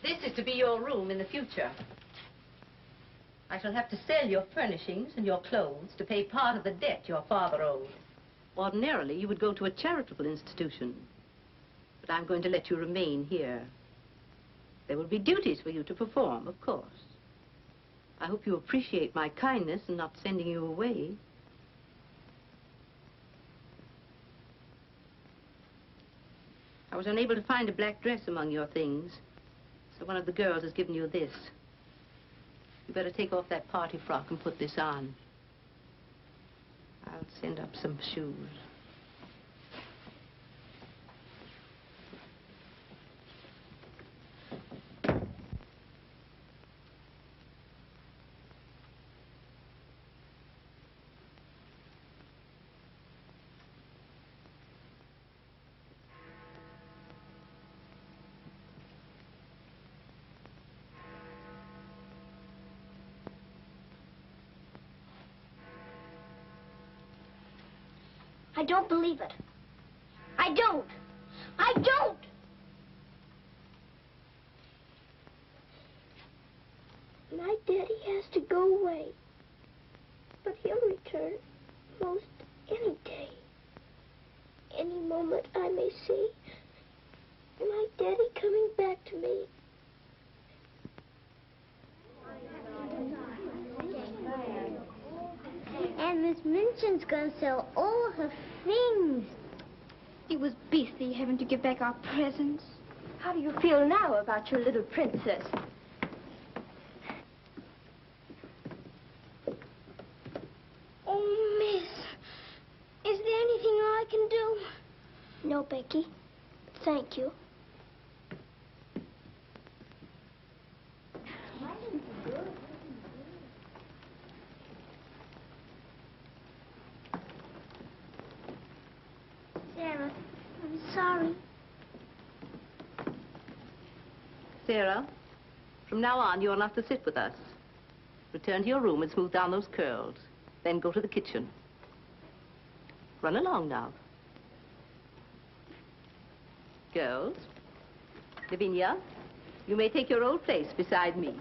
Speaker 4: This is to be your room in the future. I shall have to sell your furnishings and your clothes to pay part of the debt your father owed. Ordinarily, you would go to a charitable institution. But I'm going to let you remain here. There will be duties for you to perform, of course. I hope you appreciate my kindness in not sending you away. I was unable to find a black dress among your things. So one of the girls has given you this. You better take off that party frock and put this on. I'll send up some shoes.
Speaker 1: I don't believe it. I don't. I don't! My daddy has to go away. But he'll return most any day. Any moment I may see my daddy coming back to me. And Miss Minchin's gonna sell all her things.
Speaker 7: It was beastly having to give back our presents. How do you feel now about your little princess?
Speaker 1: Oh, Miss, is there anything I can do? No, Becky. Thank you. Sarah, I'm sorry.
Speaker 4: Sarah, from now on, you're not to sit with us. Return to your room and smooth down those curls. Then go to the kitchen. Run along now. Girls, Lavinia, you may take your old place beside me.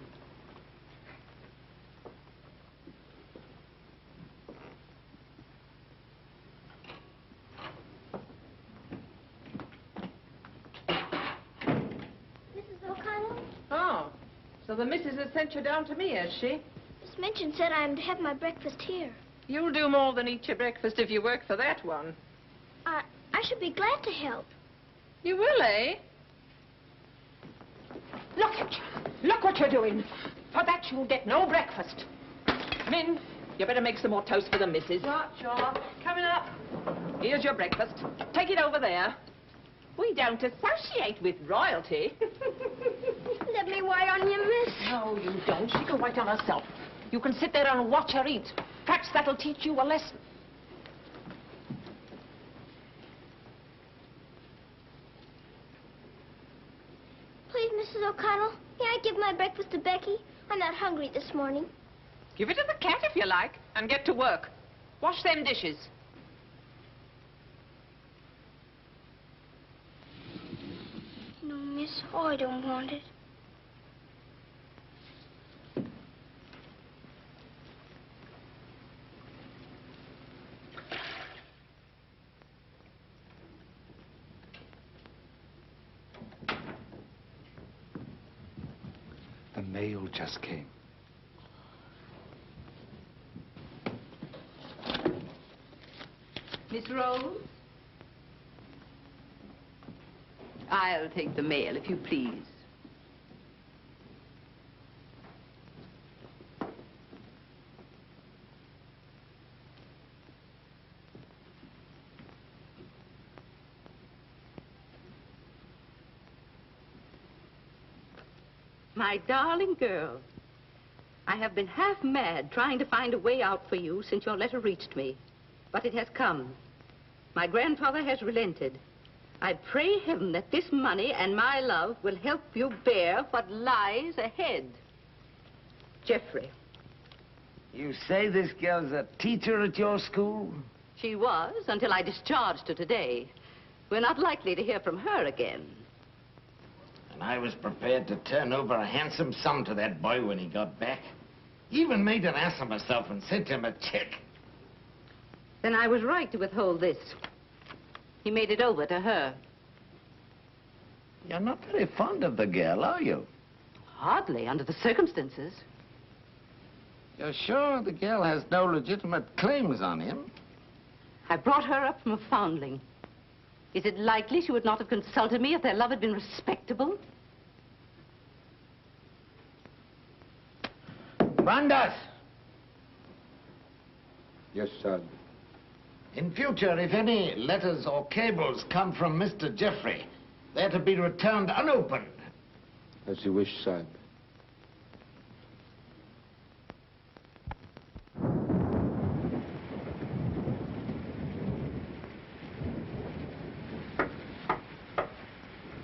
Speaker 6: So the missus has sent you down to me, has she?
Speaker 1: Miss Minchin said I'm to have my breakfast here.
Speaker 6: You'll do more than eat your breakfast if you work for that one.
Speaker 1: I should be glad to help.
Speaker 6: You will, eh? Look at you. Look what you're doing. For that you'll get no breakfast. Min, you better make some more toast for the missus. Sure. Coming up. Here's your breakfast. Take it over there. We don't associate with royalty.
Speaker 1: Let me wait on you, miss.
Speaker 6: No, you don't. She can wait on herself. You can sit there and watch her eat. Perhaps that'll teach you a lesson.
Speaker 1: Please, Mrs. O'Connell, may I give my breakfast to Becky? I'm not hungry this morning.
Speaker 6: Give it to the cat if you like, and get to work. Wash them dishes.
Speaker 1: No, miss, I don't want it.
Speaker 5: The mail just came.
Speaker 4: Miss Rose? I'll take the mail, if you please. My darling girl, I have been half mad trying to find a way out for you since your letter reached me. But it has come. My grandfather has relented. I pray heaven that this money and my love will help you bear what lies ahead. Jeffrey.
Speaker 3: You say this girl's a teacher at your school?
Speaker 4: She was, until I discharged her today. We're not likely to hear from her again.
Speaker 3: And I was prepared to turn over a handsome sum to that boy when he got back. Even made an ass of myself and sent him a check.
Speaker 4: Then I was right to withhold this. He made it over to her.
Speaker 3: You're not very fond of the girl, are you?
Speaker 4: Hardly, under the circumstances.
Speaker 3: You're sure the girl has no legitimate claims on him?
Speaker 4: I brought her up from a foundling. Is it likely she would not have consulted me if their love had been respectable?
Speaker 3: Brandas!
Speaker 8: Yes, sir.
Speaker 3: In future, if any letters or cables come from Mr. Jeffrey, they're to be returned unopened.
Speaker 8: As you wish, sir.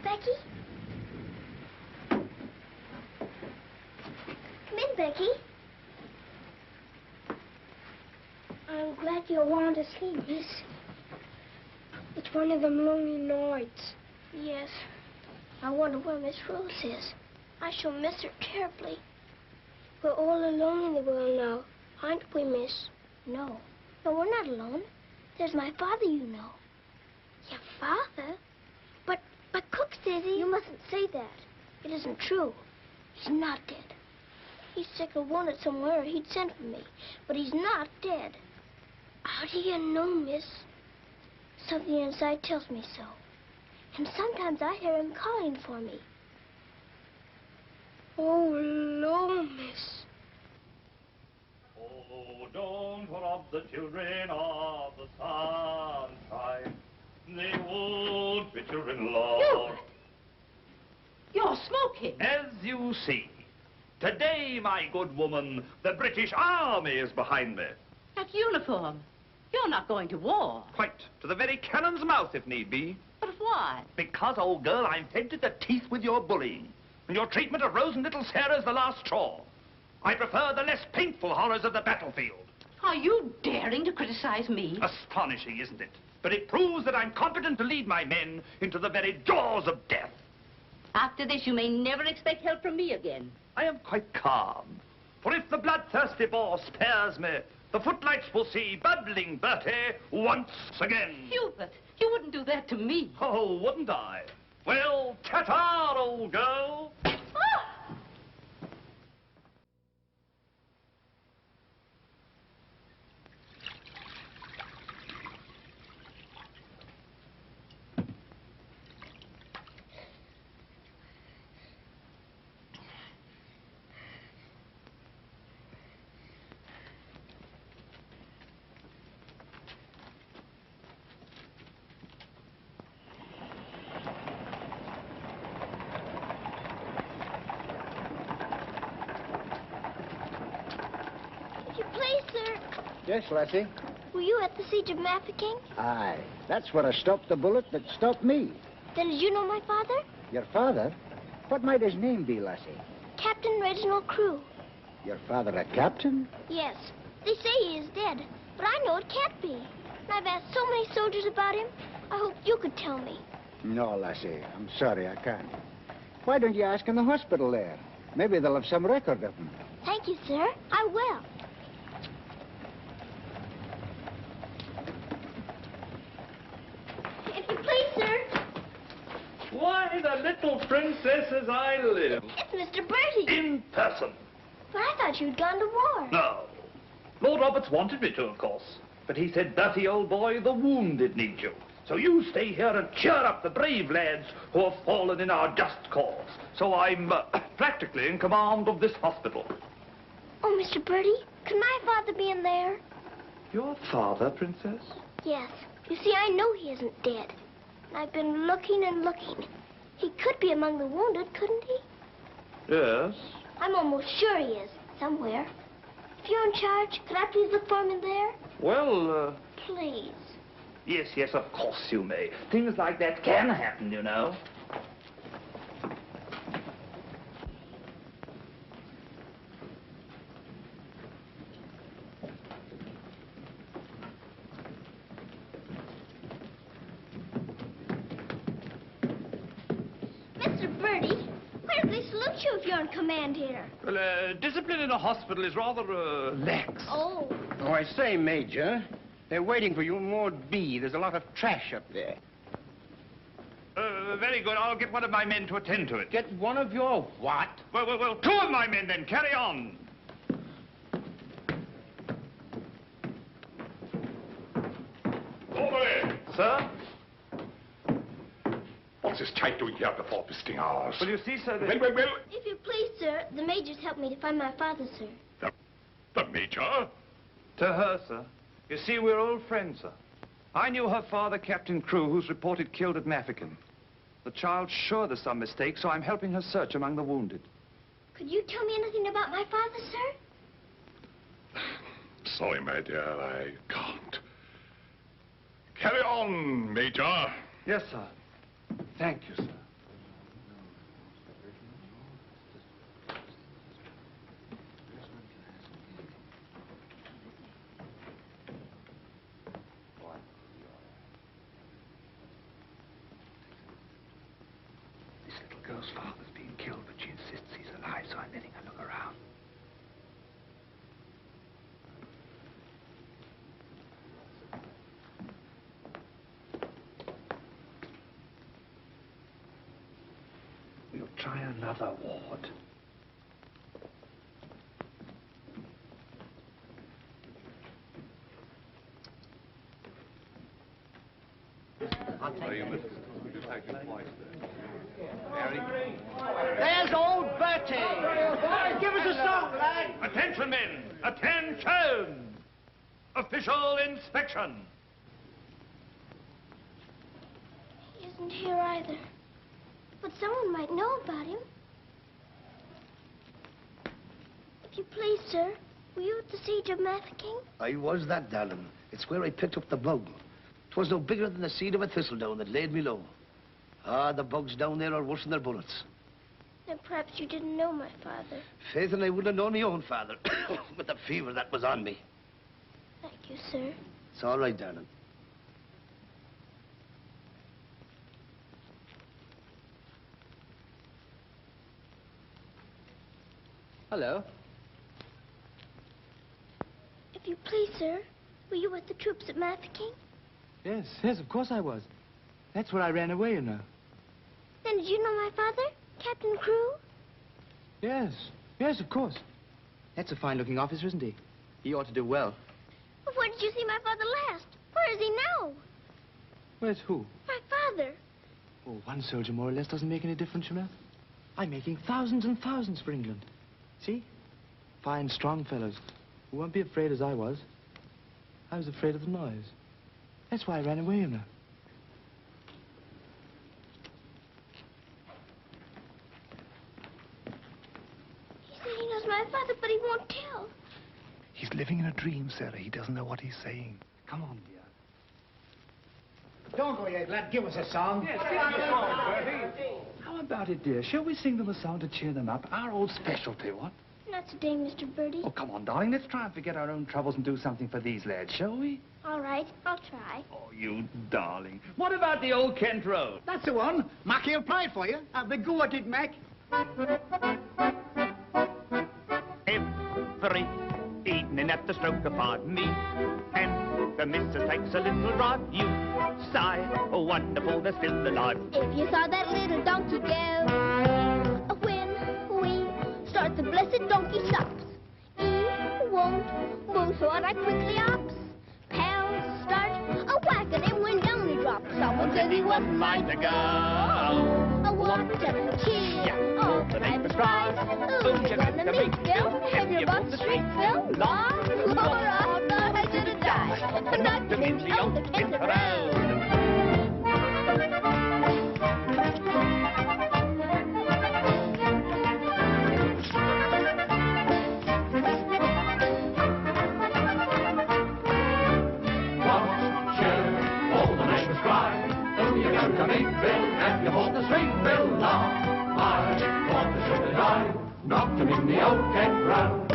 Speaker 1: Becky? Come in, Becky. I'm glad you're wanting to sleep, miss. It's one of them lonely nights. Yes. I wonder where Miss Rose is. I shall miss her terribly. We're all alone in the world now, aren't we, miss? No. No, we're not alone. There's my father, you know. Your father? But Cook says he... You mustn't say that. It isn't true. He's not dead. He's sick or wounded somewhere, or he'd send for me. But he's not dead. How do you know, miss? Something inside tells me so. And sometimes I hear him calling for me. Oh, no, miss.
Speaker 12: Oh, don't rob the children of the sunshine. They won't fit you in love.
Speaker 4: You're smoking.
Speaker 12: As you see, today, my good woman, the British Army is behind me.
Speaker 4: That uniform. You're not going to war.
Speaker 12: Quite. To the very cannon's mouth, if need be.
Speaker 4: But why?
Speaker 12: Because, old girl, I'm fed to the teeth with your bullying. And your treatment of Rose and little Sarah's the last straw. I prefer the less painful horrors of the battlefield.
Speaker 4: Are you daring to criticize me?
Speaker 12: Astonishing, isn't it? But it proves that I'm competent to lead my men into the very jaws of death.
Speaker 4: After this, you may never expect help from me again.
Speaker 12: I am quite calm. For if the bloodthirsty Boer spares me, the footlights will see bubbling Bertie once again.
Speaker 4: Hubert, you wouldn't do that to me.
Speaker 12: Oh, wouldn't I? Well, ta-ta, old girl.
Speaker 11: Yes, lassie?
Speaker 1: Were you at the siege of Mafeking?
Speaker 11: Aye. That's where I stopped the bullet that stopped me.
Speaker 1: Then did you know my father?
Speaker 11: Your father? What might his name be, lassie?
Speaker 1: Captain Reginald Crewe.
Speaker 11: Your father a captain?
Speaker 1: Yes. They say he is dead, but I know it can't be. And I've asked so many soldiers about him. I hope you could tell me.
Speaker 11: No, lassie. I'm sorry, I can't. Why don't you ask in the hospital there? Maybe they'll have some record of him.
Speaker 1: Thank you, sir. I will. If you please, sir.
Speaker 12: Why, the little princess as I live.
Speaker 1: It's Mr. Bertie.
Speaker 12: In person.
Speaker 1: But I thought you'd gone to war.
Speaker 12: No. Lord Roberts wanted me to, of course. But he said, Bertie, old boy, the wounded need you. So you stay here and cheer up the brave lads who have fallen in our just cause. So I'm practically in command of this hospital.
Speaker 1: Oh, Mr. Bertie, can my father be in there?
Speaker 12: Your father, Princess?
Speaker 1: Yes. You see, I know he isn't dead. I've been looking and looking. He could be among the wounded, couldn't he?
Speaker 12: Yes.
Speaker 1: I'm almost sure he is, somewhere. If you're in charge, could I please look for him in there?
Speaker 12: Well,
Speaker 1: Please.
Speaker 12: Yes, yes, of course you may. Things like that can happen, you know.
Speaker 1: Mr. Bertie, where do they salute you if you're in command here?
Speaker 12: Well, discipline in a hospital is rather, lax.
Speaker 1: Oh.
Speaker 11: Oh, I say, Major, they're waiting for you in Ward B. There's a lot of trash up there.
Speaker 12: Very good. I'll get one of my men to attend to it.
Speaker 11: Get one of your what?
Speaker 12: Well, two of my men then. Carry on.
Speaker 13: Over!
Speaker 12: Sir?
Speaker 13: What's this chap doing here before visiting hours?
Speaker 12: Well, you see, sir, that...
Speaker 13: Well.
Speaker 1: If you please, sir, the Major's helped me to find my father, sir.
Speaker 13: The Major?
Speaker 12: To her, sir. You see, we're old friends, sir. I knew her father, Captain Crew, who's reported killed at Mafeking. The child's sure there's some mistake, so I'm helping her search among the wounded.
Speaker 1: Could you tell me anything about my father, sir?
Speaker 13: Sorry, my dear, I can't. Carry on, Major.
Speaker 12: Yes, sir. Thank you, sir.
Speaker 5: Girl's father's being killed, but she insists he's alive, so I'm letting her look around. We'll try another ward.
Speaker 2: I'll take you.
Speaker 11: There's old Bertie. Give us a song, lad.
Speaker 12: Attention, men! Attention! Official inspection.
Speaker 1: He isn't here either. But someone might know about him. If you please, sir, were you at the siege of Mafeking?
Speaker 14: I was that, darling. It's where I picked up the bug. 'Twas no bigger than the seed of a thistledown that laid me low. Ah, the bugs down there are worse than their bullets.
Speaker 1: Then perhaps you didn't know my father.
Speaker 14: Faith, and I wouldn't have known my own father with the fever that was on me.
Speaker 1: Thank you, sir.
Speaker 14: It's all right, darling.
Speaker 15: Hello.
Speaker 1: If you please, sir, were you with the troops at Mafeking?
Speaker 15: Yes, of course I was. That's where I ran away, you know.
Speaker 1: Then did you know my father, Captain Crew?
Speaker 15: Yes, of course. That's a fine-looking officer, isn't he? He ought to do well.
Speaker 1: Well, where did you see my father last? Where is he now?
Speaker 15: Where's who?
Speaker 1: My father.
Speaker 15: Oh, one soldier more or less doesn't make any difference, you know. I'm making thousands and thousands for England. See? Fine, strong fellows who won't be afraid as I was. I was afraid of the noise. That's why I ran away, you know.
Speaker 1: He said he knows my father, but he won't tell.
Speaker 5: He's living in a dream, Sarah. He doesn't know what he's saying. Come on, dear.
Speaker 11: Don't go yet, lad. Give us a song.
Speaker 5: Yes, give us a song, Bertie. How about it, dear? Shall we sing them a song to cheer them up? Our old specialty, what?
Speaker 1: Not today, Mr. Bertie.
Speaker 5: Oh, come on, darling. Let's try and forget our own troubles and do something for these lads, shall we?
Speaker 1: All right, I'll try.
Speaker 12: Oh, you darling. What about the old Kent Road?
Speaker 11: That's the one. Mackie'll play it for you. Have the go at it, Mac.
Speaker 10: Every evening at the stroke of 5 me and the missus takes a little drive. You sigh, oh wonderful, they're still alive.
Speaker 1: If you saw that little donkey go, when we start the blessed donkey stops, he won't move, so I quickly ups. Pound someone says he wasn't like the girl. Oh, what a cheer. Oh, the neighbors cry. Who's you gonna meet, Bill? Have your butt street, Bill? Laura, I thought I should have died. Not to meet the old kids around.
Speaker 16: To meet Bill, and you bought the street Bill law. I thought the should have died, knocked him in the old campground.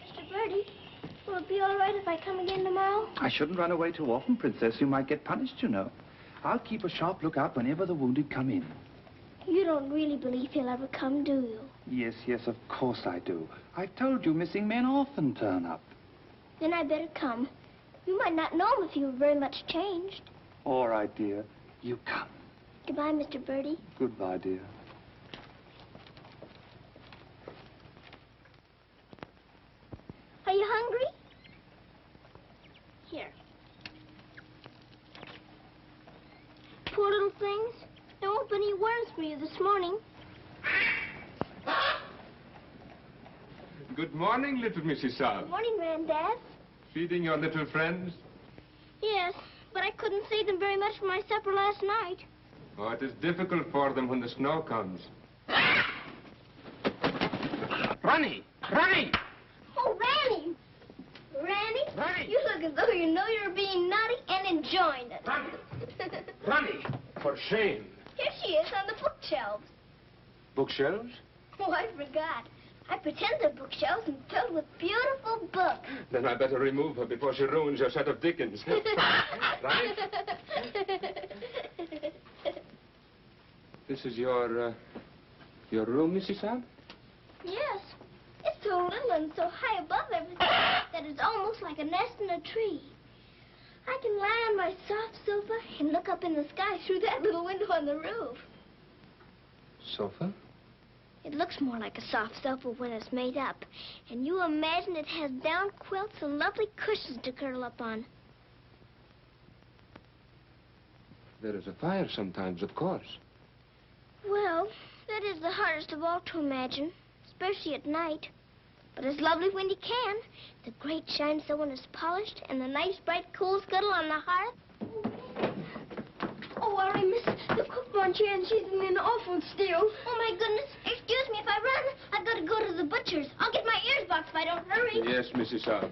Speaker 1: Mr. Birdie, will it be all right if I come again tomorrow?
Speaker 5: I shouldn't run away too often, Princess. You might get punished, you know. I'll keep a sharp lookout whenever the wounded come in.
Speaker 1: You don't really believe he'll ever come, do you?
Speaker 5: Yes, yes, of course I do. I've told you missing men often turn up.
Speaker 1: Then I better come. You might not know him if you were very much changed.
Speaker 5: All right, dear. You come.
Speaker 1: Goodbye, Mr. Birdie.
Speaker 5: Goodbye, dear.
Speaker 1: Are you hungry? Here. Poor little things. There won't be any worms for you this morning.
Speaker 8: Good morning, little Mrs. Saab.
Speaker 1: Good morning, Granddad.
Speaker 8: Feeding your little friends?
Speaker 1: Yes, but I couldn't save them very much for my supper last night.
Speaker 8: Oh, it is difficult for them when the snow comes.
Speaker 3: Ronnie! Ronnie!
Speaker 1: Oh, Ranny!
Speaker 3: Ranny!
Speaker 1: You look as though you know you're being naughty and enjoying it.
Speaker 3: Ronnie! For shame.
Speaker 1: Here she is on the bookshelves.
Speaker 8: Bookshelves?
Speaker 1: Oh, I forgot. I pretend they're bookshelves and filled with beautiful books.
Speaker 8: Then I better remove her before she ruins your set of Dickens. Right? This is your room, Mrs. Saab?
Speaker 1: Yes. It's so little and so high above everything that it's almost like a nest in a tree. I can lie on my soft sofa and look up in the sky through that little window on the roof.
Speaker 8: Sofa?
Speaker 1: It looks more like a soft sofa when it's made up. And you imagine it has down quilts and lovely cushions to curl up on.
Speaker 8: There is a fire sometimes, of course.
Speaker 1: Well, that is the hardest of all to imagine, especially at night. But it's lovely when you can. The grate shines so when it's polished, and the nice bright coal scuttle on the hearth. Oh, I missed the cook bunch here, and she's in an awful stew. Oh, my goodness. Excuse me if I run. I've got to go to the butcher's. I'll get my ears boxed if I don't hurry.
Speaker 8: Yes, Mrs. Saab.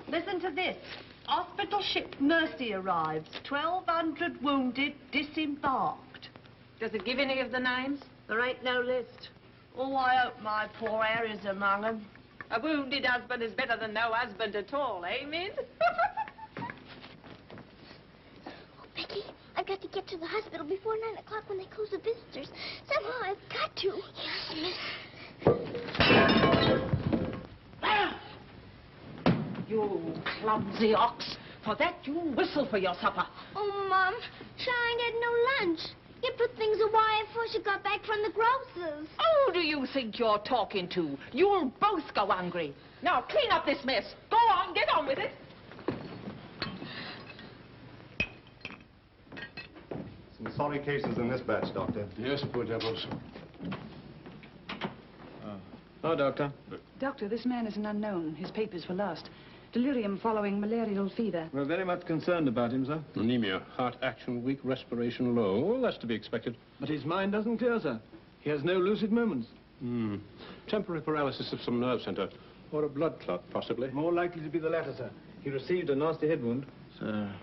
Speaker 4: Listen to this. Hospital ship Mercy arrives. 1,200 wounded disembarked.
Speaker 6: Does it give any of the names?
Speaker 4: There ain't no list.
Speaker 6: Oh, I hope my poor Harry's among them. A wounded husband is better than no husband at all, eh, Min?
Speaker 1: Becky, I've got to get to the hospital before 9 o'clock when they close the visitors. Somehow I've got to. Yes, miss.
Speaker 6: You clumsy ox. For that, you whistle for your supper.
Speaker 1: Oh, Mom, Shine had no lunch. You put things away before she got back from the grocer's.
Speaker 6: Who do you think you're talking to? You'll both go hungry. Now, clean up this mess. Go on, get on with it.
Speaker 2: Some sorry cases in this batch, Doctor.
Speaker 8: Yes, poor devils.
Speaker 2: Oh, Doctor.
Speaker 17: Doctor, this man is an unknown. His papers were lost. Delirium following malarial fever.
Speaker 2: We're very much concerned about him, sir.
Speaker 9: Anemia, heart action weak, respiration low. Well, that's to be expected.
Speaker 2: But his mind doesn't clear, sir. He has no lucid moments.
Speaker 9: Temporary paralysis of some nerve center. Or a blood clot, possibly.
Speaker 2: More likely to be the latter, sir. He received a nasty head wound. Sir.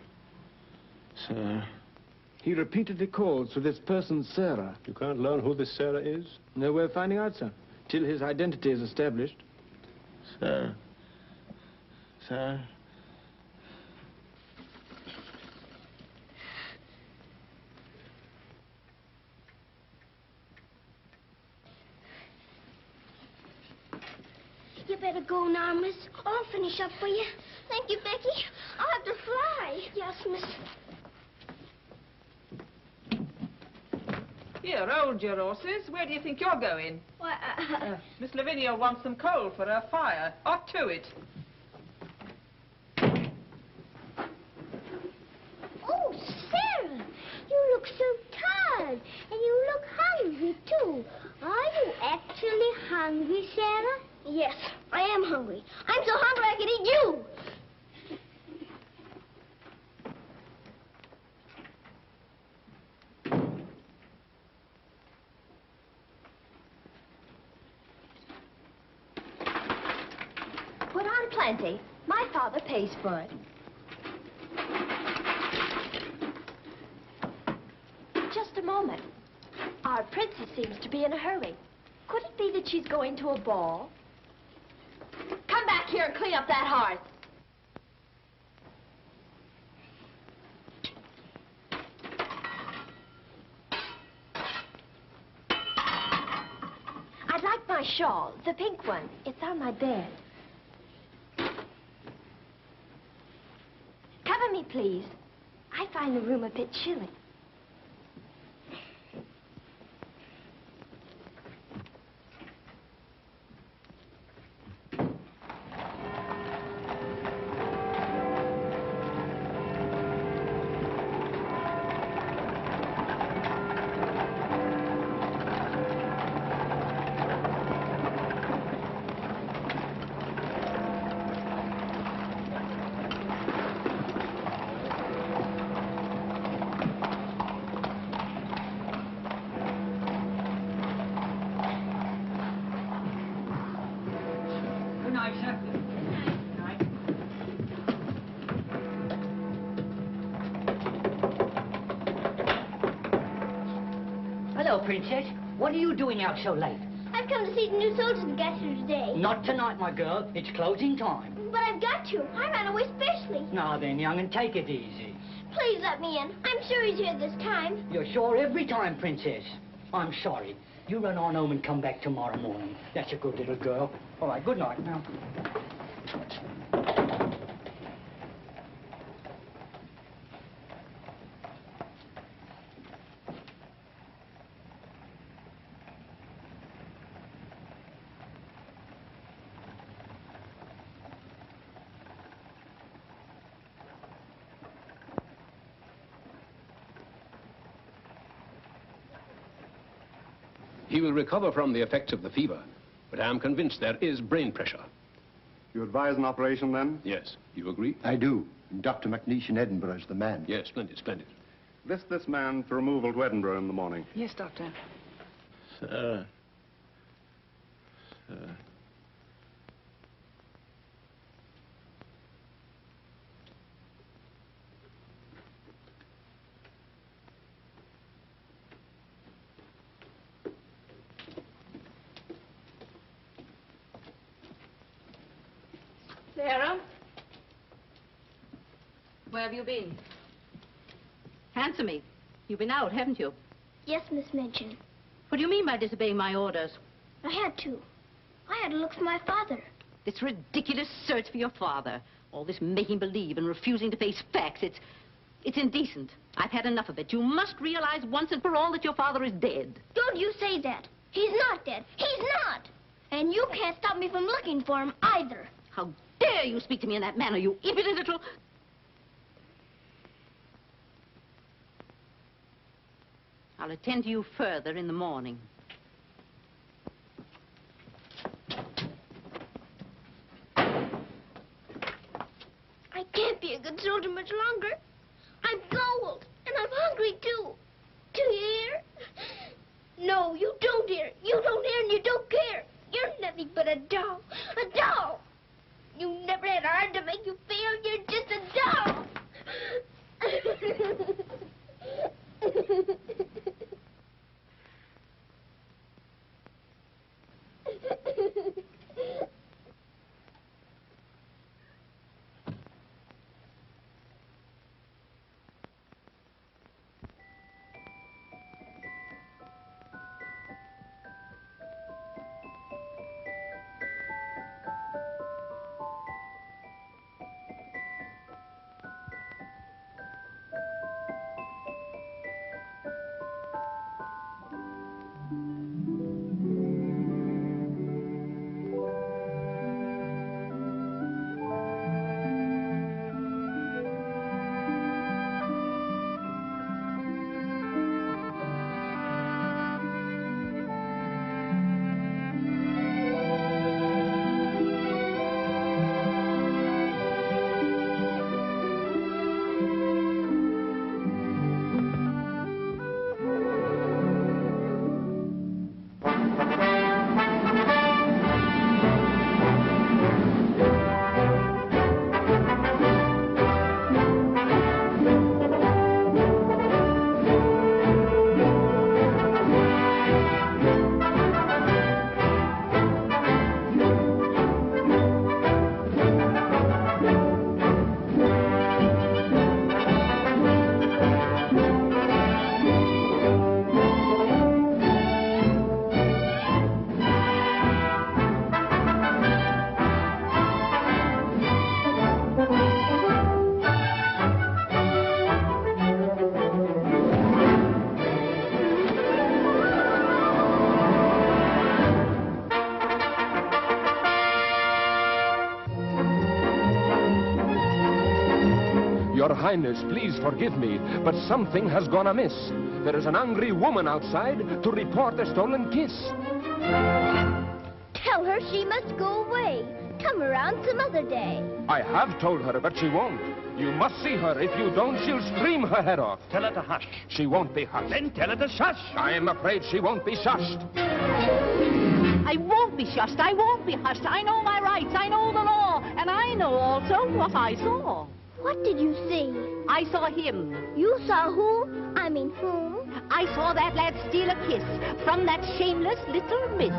Speaker 2: He repeatedly calls for this person, Sarah.
Speaker 9: You can't learn who this Sarah is?
Speaker 2: No way of finding out, sir. Till his identity is established.
Speaker 18: Sir.
Speaker 1: better go now, miss. I'll finish up for you. Thank you, Becky. I'll have to fly. Yes, miss.
Speaker 6: Here, hold your horses. Where do you think you're going?
Speaker 1: Why,
Speaker 6: Miss Lavinia wants some coal for her fire. Hot to it.
Speaker 1: Oh, Sarah, you look so tired, and you look hungry, too. Are you actually hungry, Sarah? Yes, I am hungry. I'm so hungry I could eat you.
Speaker 7: Put on plenty. My father pays for it. Just a moment. Our princess seems to be in a hurry. Could it be that she's going to a ball? Come back here and clean up that hearth. I'd like my shawl, the pink one. It's on my bed. Cover me, please. I find the room a bit chilly.
Speaker 18: Hello, Princess. What are you doing out so late?
Speaker 1: I've come to see the new soldiers that got here today.
Speaker 18: Not tonight, my girl. It's closing time.
Speaker 1: But I've got to. I ran away specially.
Speaker 18: Now then, young, and take it easy.
Speaker 1: Please let me in. I'm sure he's here this time.
Speaker 18: You're sure every time, Princess. I'm sorry. You run on home and come back tomorrow morning. That's a good little girl. All right, good night now.
Speaker 9: He will recover from the effects of the fever, but I am convinced there is brain pressure.
Speaker 19: You advise an operation, then?
Speaker 9: Yes. You agree?
Speaker 19: I do. And Dr. McNeish in Edinburgh is the man.
Speaker 9: Yes, splendid, splendid.
Speaker 19: List this man for removal to Edinburgh in the morning.
Speaker 17: Yes, Doctor.
Speaker 2: Sir. Sir.
Speaker 4: Sarah? Where have you been? Answer me. You've been out, haven't you?
Speaker 1: Yes, Miss Minchin.
Speaker 4: What do you mean by disobeying my orders?
Speaker 1: I had to. I had to look for my father.
Speaker 4: This ridiculous search for your father. All this making believe and refusing to face facts. It's indecent. I've had enough of it. You must realize once and for all that your father is dead.
Speaker 1: Don't you say that. He's not dead. He's not. And you can't stop me from looking for him either.
Speaker 4: How dare you speak to me in that manner, you impudent little... I'll attend to you further in the morning.
Speaker 1: I can't be a good soldier much longer. I'm cold, and I'm hungry, too. Do you hear? No, you don't hear. You don't hear and you don't care. You're nothing but a doll. A doll. You never had a heart to make you feel. You're just a doll.
Speaker 8: Your Highness, please forgive me, but something has gone amiss. There is an angry woman outside to report a stolen kiss.
Speaker 1: Tell her she must go away. Come around some other day.
Speaker 8: I have told her, but she won't. You must see her. If you don't, she'll scream her head off.
Speaker 10: Tell her to hush.
Speaker 8: She won't be hushed.
Speaker 10: Then tell her to shush.
Speaker 8: I am afraid she won't be shushed.
Speaker 4: I won't be shushed. I won't be hushed. I know my rights. I know the law. And I know also what I saw.
Speaker 1: What did you see?
Speaker 4: I saw him.
Speaker 1: You saw who? I mean whom?
Speaker 4: I saw that lad steal a kiss from that shameless little miss.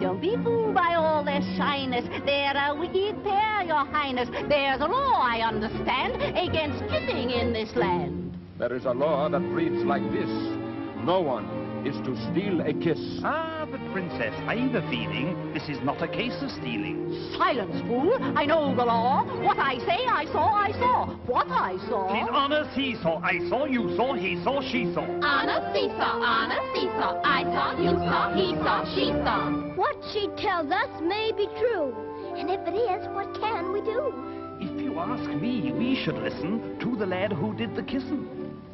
Speaker 4: Don't be fooled by all their shyness. They're a wicked pair, your highness. There's a law, I understand, against kissing in this land.
Speaker 8: There is a law that reads like this. No one is to steal a kiss.
Speaker 10: Ah, but Princess, I've a feeling this is not a case of stealing.
Speaker 4: Silence, fool. I know the law. What I say, I saw, I saw. What I saw...
Speaker 10: She's honest, he saw, I saw, you saw, he saw, she saw.
Speaker 1: Honest, he saw, I saw, you saw, he saw, she saw. What she tells us may be true. And if it is, what can we do?
Speaker 10: If you ask me, we should listen to the lad who did the kissing.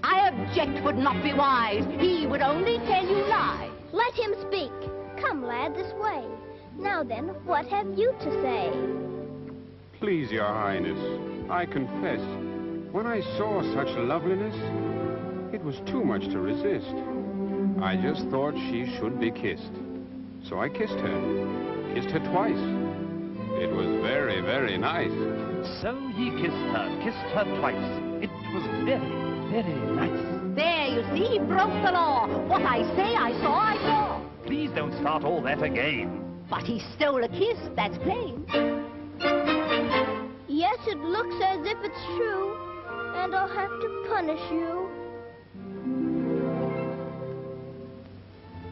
Speaker 4: I object would not be wise. He would only tell you lies.
Speaker 1: Let him speak. Come, lad, this way. Now then, what have you to say?
Speaker 8: Please, your highness, I confess, when I saw such loveliness, it was too much to resist. I just thought she should be kissed. So I kissed her twice. It was very, very nice.
Speaker 10: So he kissed her twice. It was very, very nice.
Speaker 4: There, you see, he broke the law. What I say, I saw, I saw.
Speaker 10: Please don't start all that again.
Speaker 4: But he stole a kiss, that's plain.
Speaker 1: Yes, it looks as if it's true, and I'll have to punish you.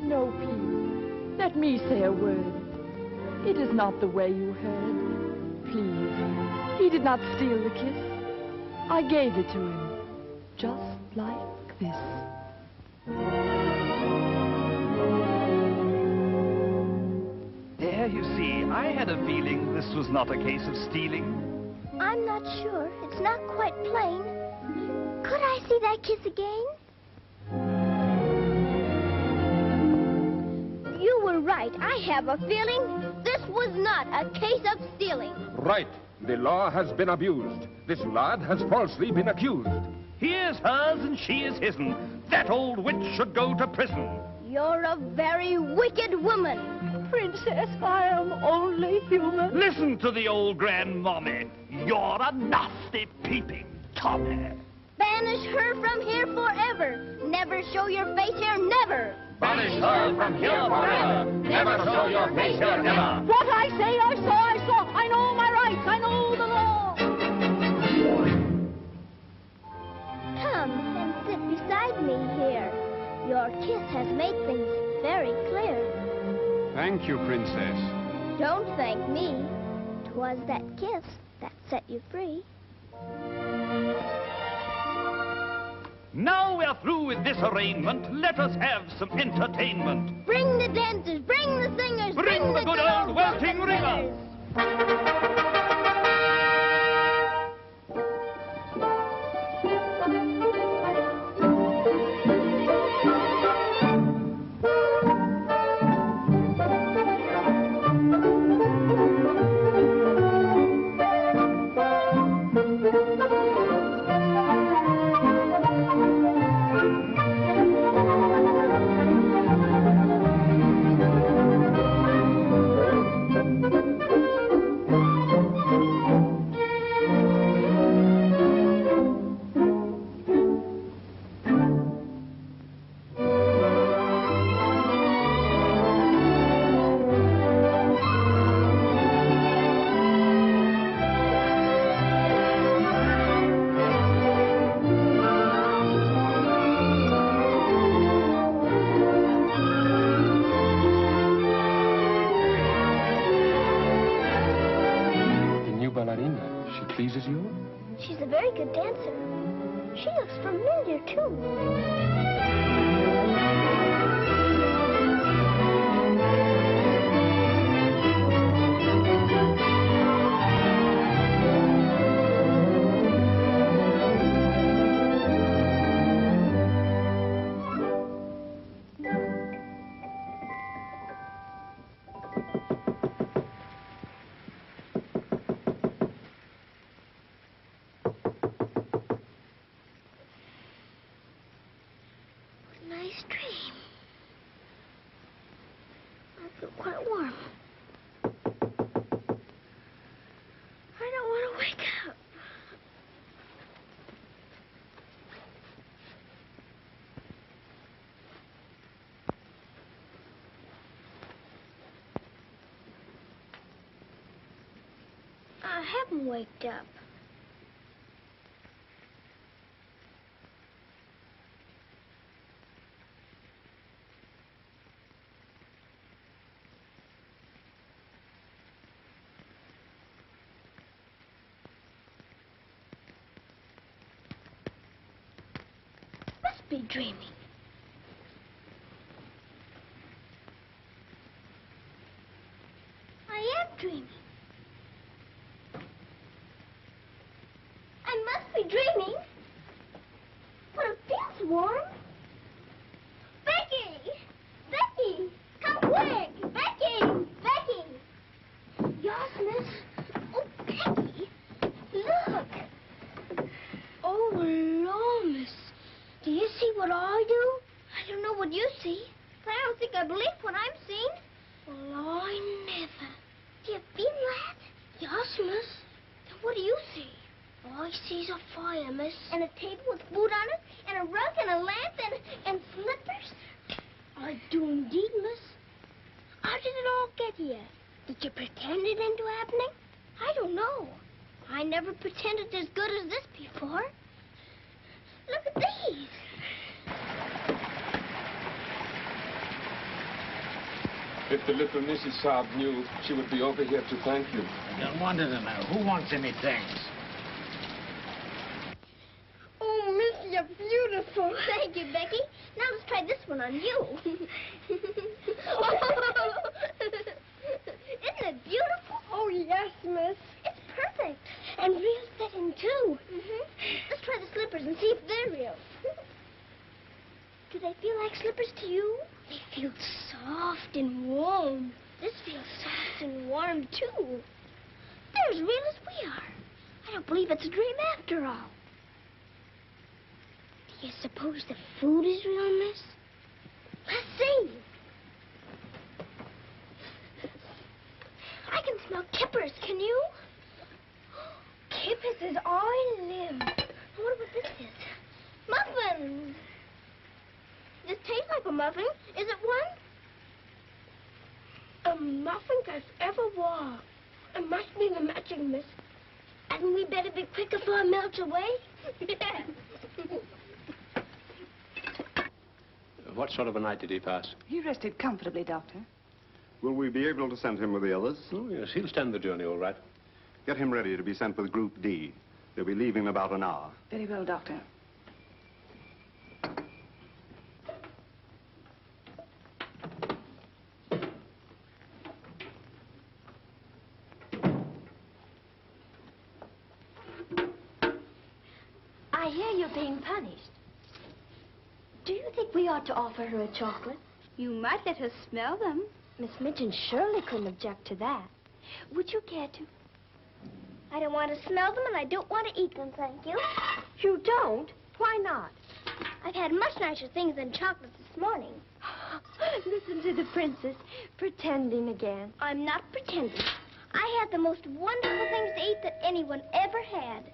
Speaker 20: No, Pete. Let me say a word. It is not the way you heard. Please, he did not steal the kiss. I gave it to him, just like this.
Speaker 10: There, you see, I had a feeling this was not a case of stealing.
Speaker 1: I'm not sure. It's not quite plain. Could I see that kiss again? You were right. I have a feeling this was not a case of stealing.
Speaker 8: Right. The law has been abused. This lad has falsely been accused.
Speaker 10: He is hers and she is his'n. That old witch should go to prison.
Speaker 1: You're a very wicked woman.
Speaker 4: Princess, I am only human.
Speaker 10: Listen to the old grandmommy. You're a nasty peeping Tommy.
Speaker 1: Banish her from here forever. Never show your face here, never.
Speaker 16: Banish her from here forever. Never show your face here, never.
Speaker 4: What I say, I saw, I saw. I know my rights, I know the law.
Speaker 1: Come and sit beside me here. Your kiss has made things very clear.
Speaker 8: Thank you, Princess.
Speaker 1: Don't thank me. 'Twas that kiss that set you free.
Speaker 10: Now we're through with this arraignment. Let us have some entertainment.
Speaker 1: Bring the dancers, bring the singers,
Speaker 10: Bring the good old welting ringers.
Speaker 8: Pleases you?
Speaker 1: She's a very good dancer. She looks familiar, too. feel quite warm. I don't want to wake up. I haven't waked up. Must be dreaming. I am dreaming. I must be dreaming. But it feels warm. Becky! Becky! Come quick! Becky! Becky! Yes, miss? Oh, Becky! Look! Oh, Lord, miss. Do you see what I do? I don't know what you see. But I don't think I believe what I'm seeing. Well, I never. Do you feel that? Yes, miss. Then what do you see? All I see's a fire, miss. And a table with food on it, and a rug, and a lamp, and slippers. I do indeed, miss. How did it all get here? Did you pretend it into happening? I don't know. I never pretended as good as this before. Look at these.
Speaker 8: If the little Mrs. Saab knew, she would be over here to thank you.
Speaker 3: I don't want to know. Who wants any thanks?
Speaker 1: Oh, miss, you're beautiful. Thank you, Becky. Now let's try this one on you. Isn't it beautiful? Oh, yes, miss. It's perfect. And real fitting, too. Let's try the slippers and see if they're real. Do they feel like slippers to you? They feel soft and warm. This feels soft and warm, too. They're as real as we are. I don't believe it's a dream after all. Do you suppose the food is real, miss? Let's see. I can smell kippers, can you? Kippers is all I live. I wonder what this is. Muffins. This tastes like a muffin. Is it one? A muffin as ever was. It must be the magic, miss. Hadn't we better be quick before it melts away? Yeah.
Speaker 9: What sort of a night did he pass?
Speaker 17: He rested comfortably, Doctor.
Speaker 19: Will we be able to send him with the others?
Speaker 9: Oh, yes, he'll stand the journey all right.
Speaker 19: Get him ready to be sent with Group D. They'll be leaving in about an hour.
Speaker 17: Very well, Doctor.
Speaker 7: I hear you're being punished. Do you think we ought to offer her a chocolate?
Speaker 1: You might let her smell them.
Speaker 7: Miss Midgeon surely couldn't object to that. Would you care to?
Speaker 1: I don't want to smell them, and I don't want to eat them, thank you.
Speaker 7: You don't? Why not?
Speaker 1: I've had much nicer things than chocolates this morning.
Speaker 7: Listen to the princess, pretending again.
Speaker 1: I'm not pretending. I had the most wonderful things to eat that anyone ever had.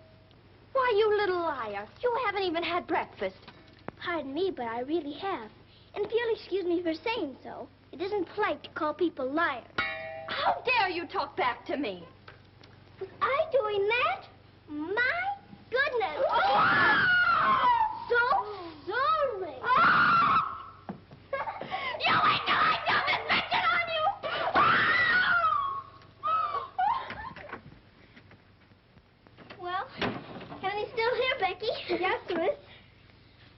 Speaker 7: Why, you little liar. You haven't even had breakfast.
Speaker 1: Pardon me, but I really have. And if you'll excuse me for saying so, it isn't polite to call people liars.
Speaker 7: How dare you talk back to me?
Speaker 1: Was I doing that? My goodness. So sorry.
Speaker 7: You ain't no idea Miss Midgeon on you!
Speaker 1: Well, can I still hear, Becky? Yes, miss.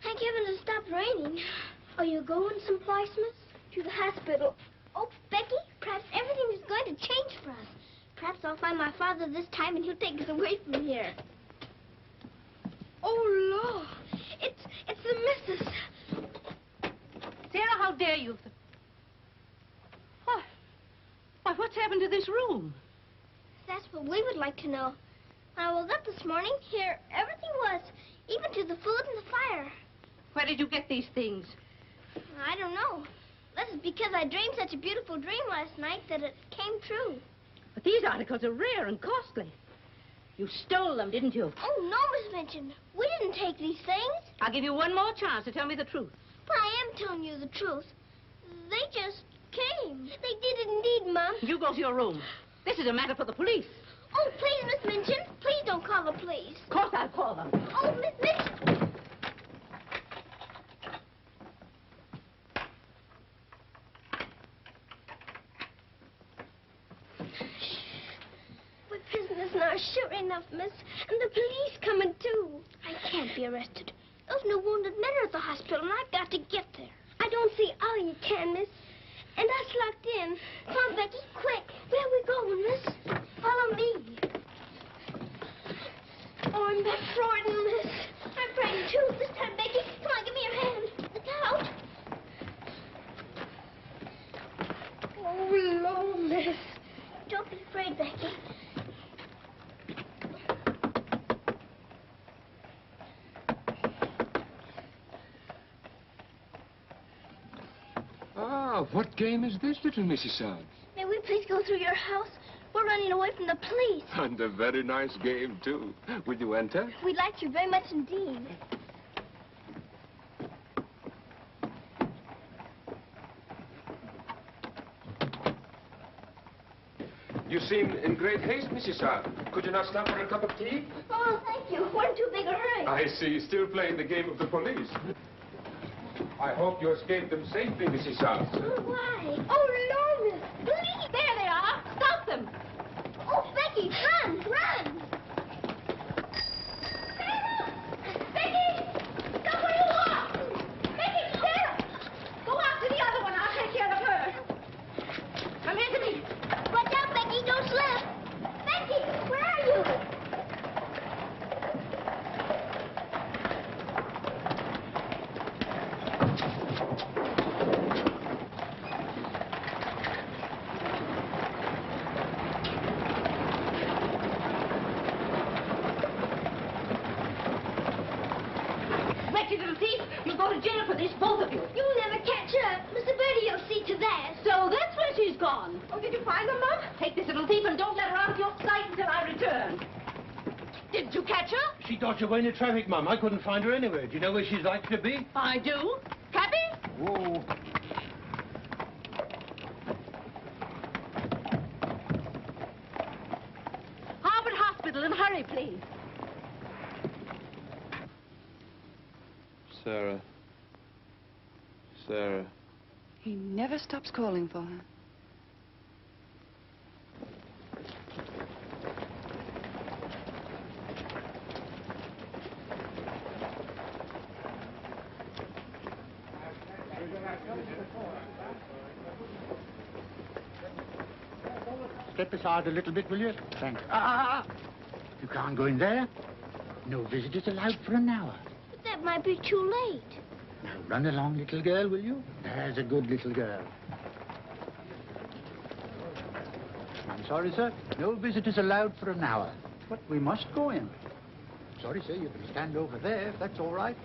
Speaker 1: Thank heaven it stopped raining. Are you going someplace, miss? To the hospital. Oh, Becky, perhaps everything is going to change for us. Perhaps I'll find my father this time and he'll take us away from here. Oh, Lord. It's the missus.
Speaker 4: Sarah, how dare you? What? Why, what's happened to this room?
Speaker 1: That's what we would like to know. When I woke up this morning, here everything was, even to the food and the fire.
Speaker 4: Where did you get these things?
Speaker 1: I don't know. Let's be because I dreamed such a beautiful dream last night that it came true.
Speaker 4: But these articles are rare and costly. You stole them, didn't you?
Speaker 1: Oh, no, Miss Minchin. We didn't take these things.
Speaker 4: I'll give you one more chance to tell me the truth.
Speaker 1: But I am telling you the truth. They just came. They did indeed, Mom.
Speaker 4: You go to your room. This is a matter for the police.
Speaker 1: Oh, please, Miss Minchin. Please don't call the police.
Speaker 4: Of course I'll call them.
Speaker 1: Oh, Miss Minchin. We're prisoners now, sure enough, miss. And the police coming, too. I can't be arrested. Those new wounded men are at the hospital, and I've got to get there. I don't see how you can, miss. And us locked in. Come on, Becky, quick. Where are we going, miss? Follow me. Oh, I'm that frightened, miss. I'm frightened, too. This time, Becky. Come on, give me your hand. Look out. Oh, Lord, miss. Don't be afraid, Becky.
Speaker 8: Ah, what game is this, little Mrs. Suggs?
Speaker 1: May we please go through your house? We're running away from the police.
Speaker 8: And a very nice game, too. Will you enter?
Speaker 1: We'd like to very much indeed.
Speaker 8: You seem in great haste, Mrs. Suggs. Could you not stop for a cup of tea?
Speaker 1: Oh, thank you. We're in too big a hurry.
Speaker 8: I see. Still playing the game of the police. I hope you escaped them safely, Mrs. Suggs.
Speaker 1: Oh, why? Oh, Lord, please.
Speaker 4: There they are. Stop them.
Speaker 1: Oh, Becky, run, run. Becky! Stop where you are! Becky, Sarah!
Speaker 4: Go after the other one. I'll take care of her. Come here to me.
Speaker 1: Watch out, Becky. Don't slip. Becky, where are you?
Speaker 4: Wretched little thief. You'll go to jail for this, both of you.
Speaker 1: You'll never catch her. Mr. Birdie will see to that.
Speaker 4: So that's where she's gone.
Speaker 6: Oh, did you find her, Mom?
Speaker 4: Take this little thief and don't let her out of your sight until I return. Didn't you catch her?
Speaker 14: She dodged away in the traffic, Mum. I couldn't find her anywhere. Do you know where she's likely to be?
Speaker 4: I do. Cappy?
Speaker 14: Whoa.
Speaker 4: Harvard Hospital, and hurry, please.
Speaker 2: Sarah. Sarah.
Speaker 17: He never stops calling for her.
Speaker 11: Step aside a little bit, will you? Thanks. You can't go in there. No visitors allowed for an hour.
Speaker 1: But that might be too late.
Speaker 11: Now, run along, little girl, will you? There's a good little girl. I'm sorry, sir. No visitors allowed for an hour. But we must go in. Sorry, sir. You can stand over there, if that's all right.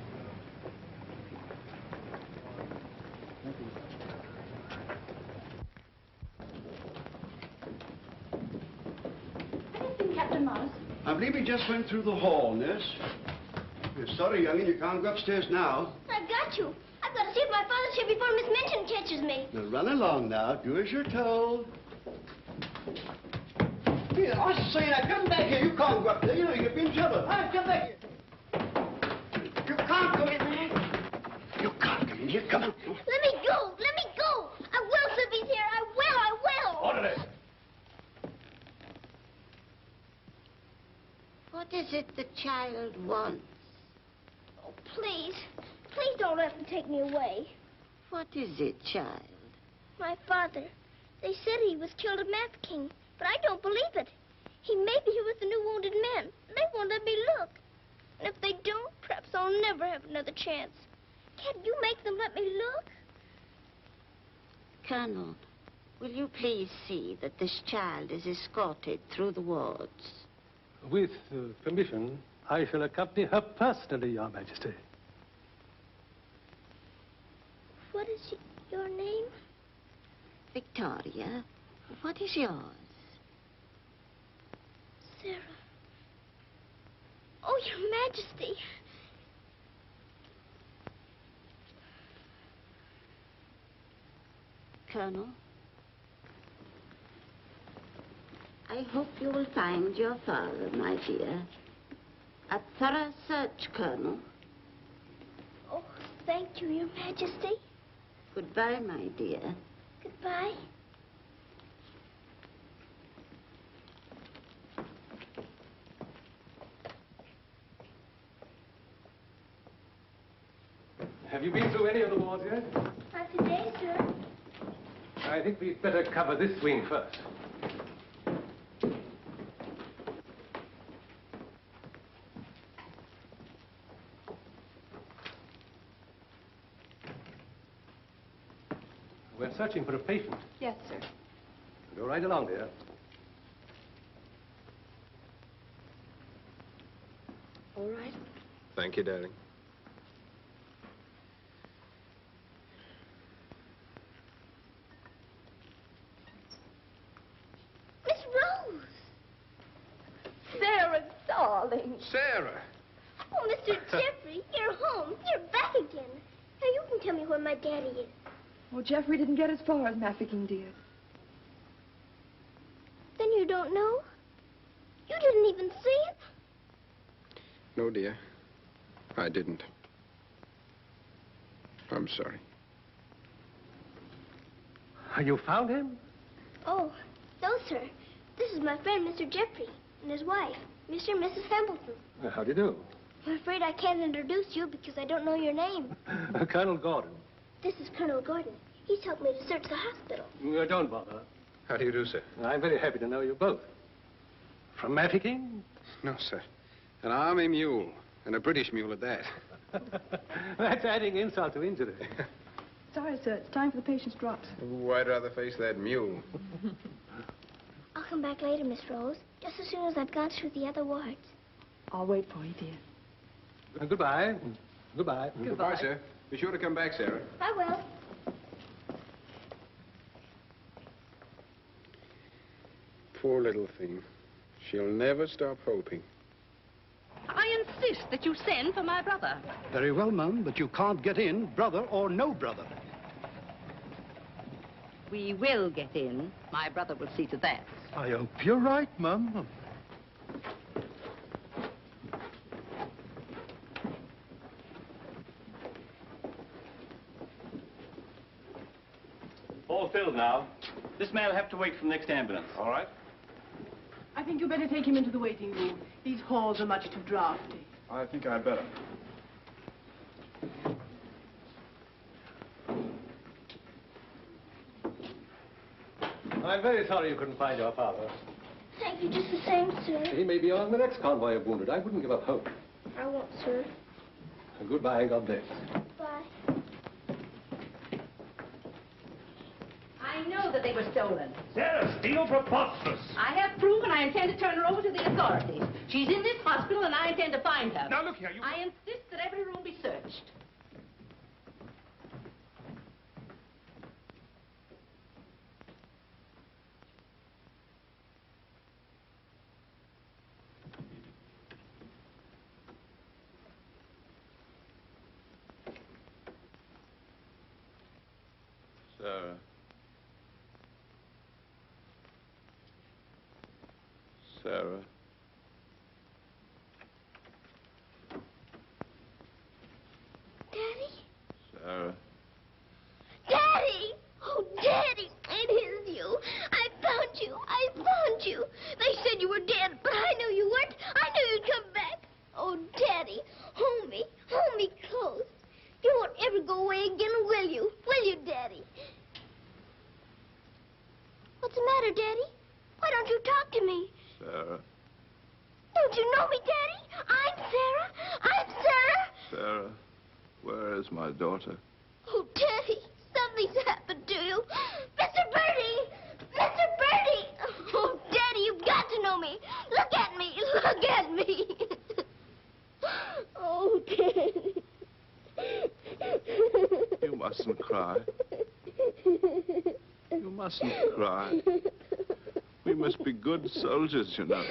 Speaker 4: Captain Morris.
Speaker 19: I believe he just went through the hall, nurse. We're sorry, young'un, you can't go upstairs now.
Speaker 1: I've got you. I've got to see if my father's here before Miss Minchin catches me.
Speaker 19: Now run along now. Do as you're told. Here, I say now, come back here. You can't go up there. You know you'll be in trouble. All right, come back here. You can't go in there. You can't come in here. Come on.
Speaker 1: Let me go. Let me go. I will, if he's here. I will. I will.
Speaker 19: Orderly.
Speaker 21: What is it the child wants?
Speaker 1: Oh, please. Please don't let him take me away.
Speaker 21: What is it, child?
Speaker 1: My father. They said he was killed at Mafeking, but I don't believe it. He may be here with the new wounded men. They won't let me look. And if they don't, perhaps I'll never have another chance. Can't you make them let me look?
Speaker 21: Colonel, will you please see that this child is escorted through the wards?
Speaker 22: With permission, I shall accompany her personally, Your Majesty.
Speaker 1: What is your name?
Speaker 21: Victoria, what is yours?
Speaker 1: Sarah. Oh, Your Majesty.
Speaker 21: Colonel, I hope you will find your father, my dear. A thorough search, Colonel.
Speaker 1: Oh, thank you, Your Majesty.
Speaker 21: Goodbye, my dear.
Speaker 1: Goodbye.
Speaker 22: Have you been through any of the wards yet?
Speaker 1: Not today, sir.
Speaker 22: I think we'd better cover this wing first. We're searching for a patient.
Speaker 17: Yes, sir.
Speaker 22: Go right along, dear.
Speaker 7: All right.
Speaker 8: Thank you, darling.
Speaker 1: Miss Rose.
Speaker 7: Sarah, darling.
Speaker 8: Sarah!
Speaker 1: Oh, Mr. Jeffrey, you're home. You're back again. Now you can tell me where my daddy is.
Speaker 17: Well, Jeffrey didn't get as far as Mafeking, dear.
Speaker 1: Then you don't know? You didn't even see him?
Speaker 8: No, dear. I didn't. I'm sorry.
Speaker 22: You found him?
Speaker 1: Oh, no, sir. This is my friend, Mr. Jeffrey, and his wife, Mr. and Mrs. Templeton.
Speaker 22: How do you do?
Speaker 1: I'm afraid I can't introduce you because I don't know your name.
Speaker 22: Colonel Gordon.
Speaker 1: This is Colonel Gordon. He's helped me to search the hospital.
Speaker 22: Don't bother.
Speaker 8: How do you do, sir?
Speaker 22: I'm very happy to know you both. From Mafeking?
Speaker 8: No, sir. An army mule, and a British mule at that.
Speaker 22: That's adding insult to injury.
Speaker 17: Sorry, sir. It's time for the patient's drops.
Speaker 8: Oh, I'd rather face that mule.
Speaker 1: I'll come back later, Miss Rose, just as soon as I've gone through the other wards.
Speaker 17: I'll wait for you, dear.
Speaker 22: Goodbye. Goodbye.
Speaker 8: Goodbye, sir. Be sure to come back, Sarah.
Speaker 1: I will.
Speaker 8: Poor little thing. She'll never stop hoping.
Speaker 4: I insist that you send for my brother.
Speaker 11: Very well, Mum, but you can't get in, brother or no brother.
Speaker 4: We will get in. My brother will see to that.
Speaker 22: I hope you're right, Mum.
Speaker 13: All filled now. This man will have to wait for the next ambulance.
Speaker 22: All right.
Speaker 15: I think you better take him into the waiting room. These halls are much too drafty.
Speaker 12: I think I'd better.
Speaker 22: I'm very sorry you couldn't find your father.
Speaker 1: Thank you just the same, sir.
Speaker 22: He may be on the next convoy of wounded. I wouldn't give up hope.
Speaker 1: I won't, sir.
Speaker 22: Goodbye, God bless.
Speaker 1: Bye.
Speaker 4: I know that they were stolen.
Speaker 10: Sarah, steal preposterous.
Speaker 4: I have proof, and I intend to turn her over to the authorities. She's in this hospital, and I intend to find her.
Speaker 10: Now, look here, you...
Speaker 4: I insist that every room be searched.
Speaker 2: Sarah. Sarah.
Speaker 1: Daddy?
Speaker 2: Sarah.
Speaker 1: Daddy! Oh, Daddy, it is you. I found you. I found you. They said you were dead, but I knew you weren't. I knew you'd come back. Oh, Daddy, hold me. Hold me close. You won't ever go away again, will you? Will you, Daddy? What's the matter, Daddy? Why don't you talk to me?
Speaker 2: Sarah.
Speaker 1: Don't you know me, Daddy? I'm Sarah. I'm Sarah.
Speaker 2: Sarah, where is my daughter?
Speaker 1: Oh, Daddy, something's happened to you. Mr. Birdie! Mr. Birdie! Oh, Daddy, you've got to know me. Look at me. Look at me. Oh, Daddy.
Speaker 2: You mustn't cry. You mustn't cry. We must be good soldiers, you know.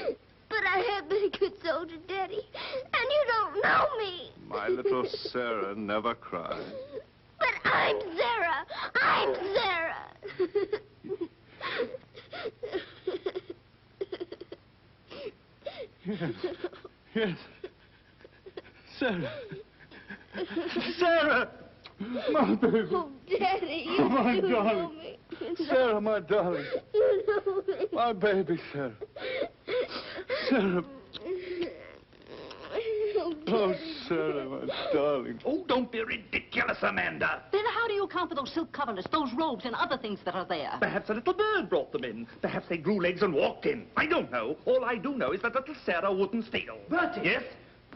Speaker 1: But I have been a good soldier, Daddy, and you don't know me.
Speaker 2: My little Sarah never cried.
Speaker 1: But I'm Sarah. I'm Sarah.
Speaker 2: Yes. Yes. Sarah. Sarah! My baby.
Speaker 1: Oh, Daddy, you
Speaker 2: my
Speaker 1: do
Speaker 2: darling.
Speaker 1: know me.
Speaker 2: Sarah, my darling.
Speaker 1: You know me.
Speaker 2: My baby, Sarah. Sarah. Oh, Sarah, my darling.
Speaker 10: Oh, don't be ridiculous, Amanda.
Speaker 4: Then how do you account for those silk coverlets, those robes, and other things that are there?
Speaker 10: Perhaps a little bird brought them in. Perhaps they grew legs and walked in. I don't know. All I do know is that little Sarah wouldn't steal.
Speaker 19: Bertie!
Speaker 10: Yes?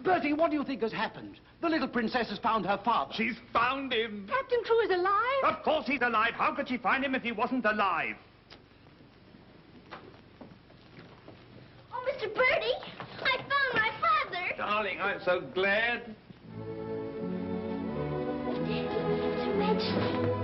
Speaker 19: Bertie, what do you think has happened? The little princess has found her father.
Speaker 10: She's found him.
Speaker 4: Captain Crewe is alive?
Speaker 10: Of course he's alive. How could she find him if he wasn't alive?
Speaker 1: Oh, Mr. Birdie, I found my father.
Speaker 2: Darling, I'm so glad.
Speaker 1: His Majesty.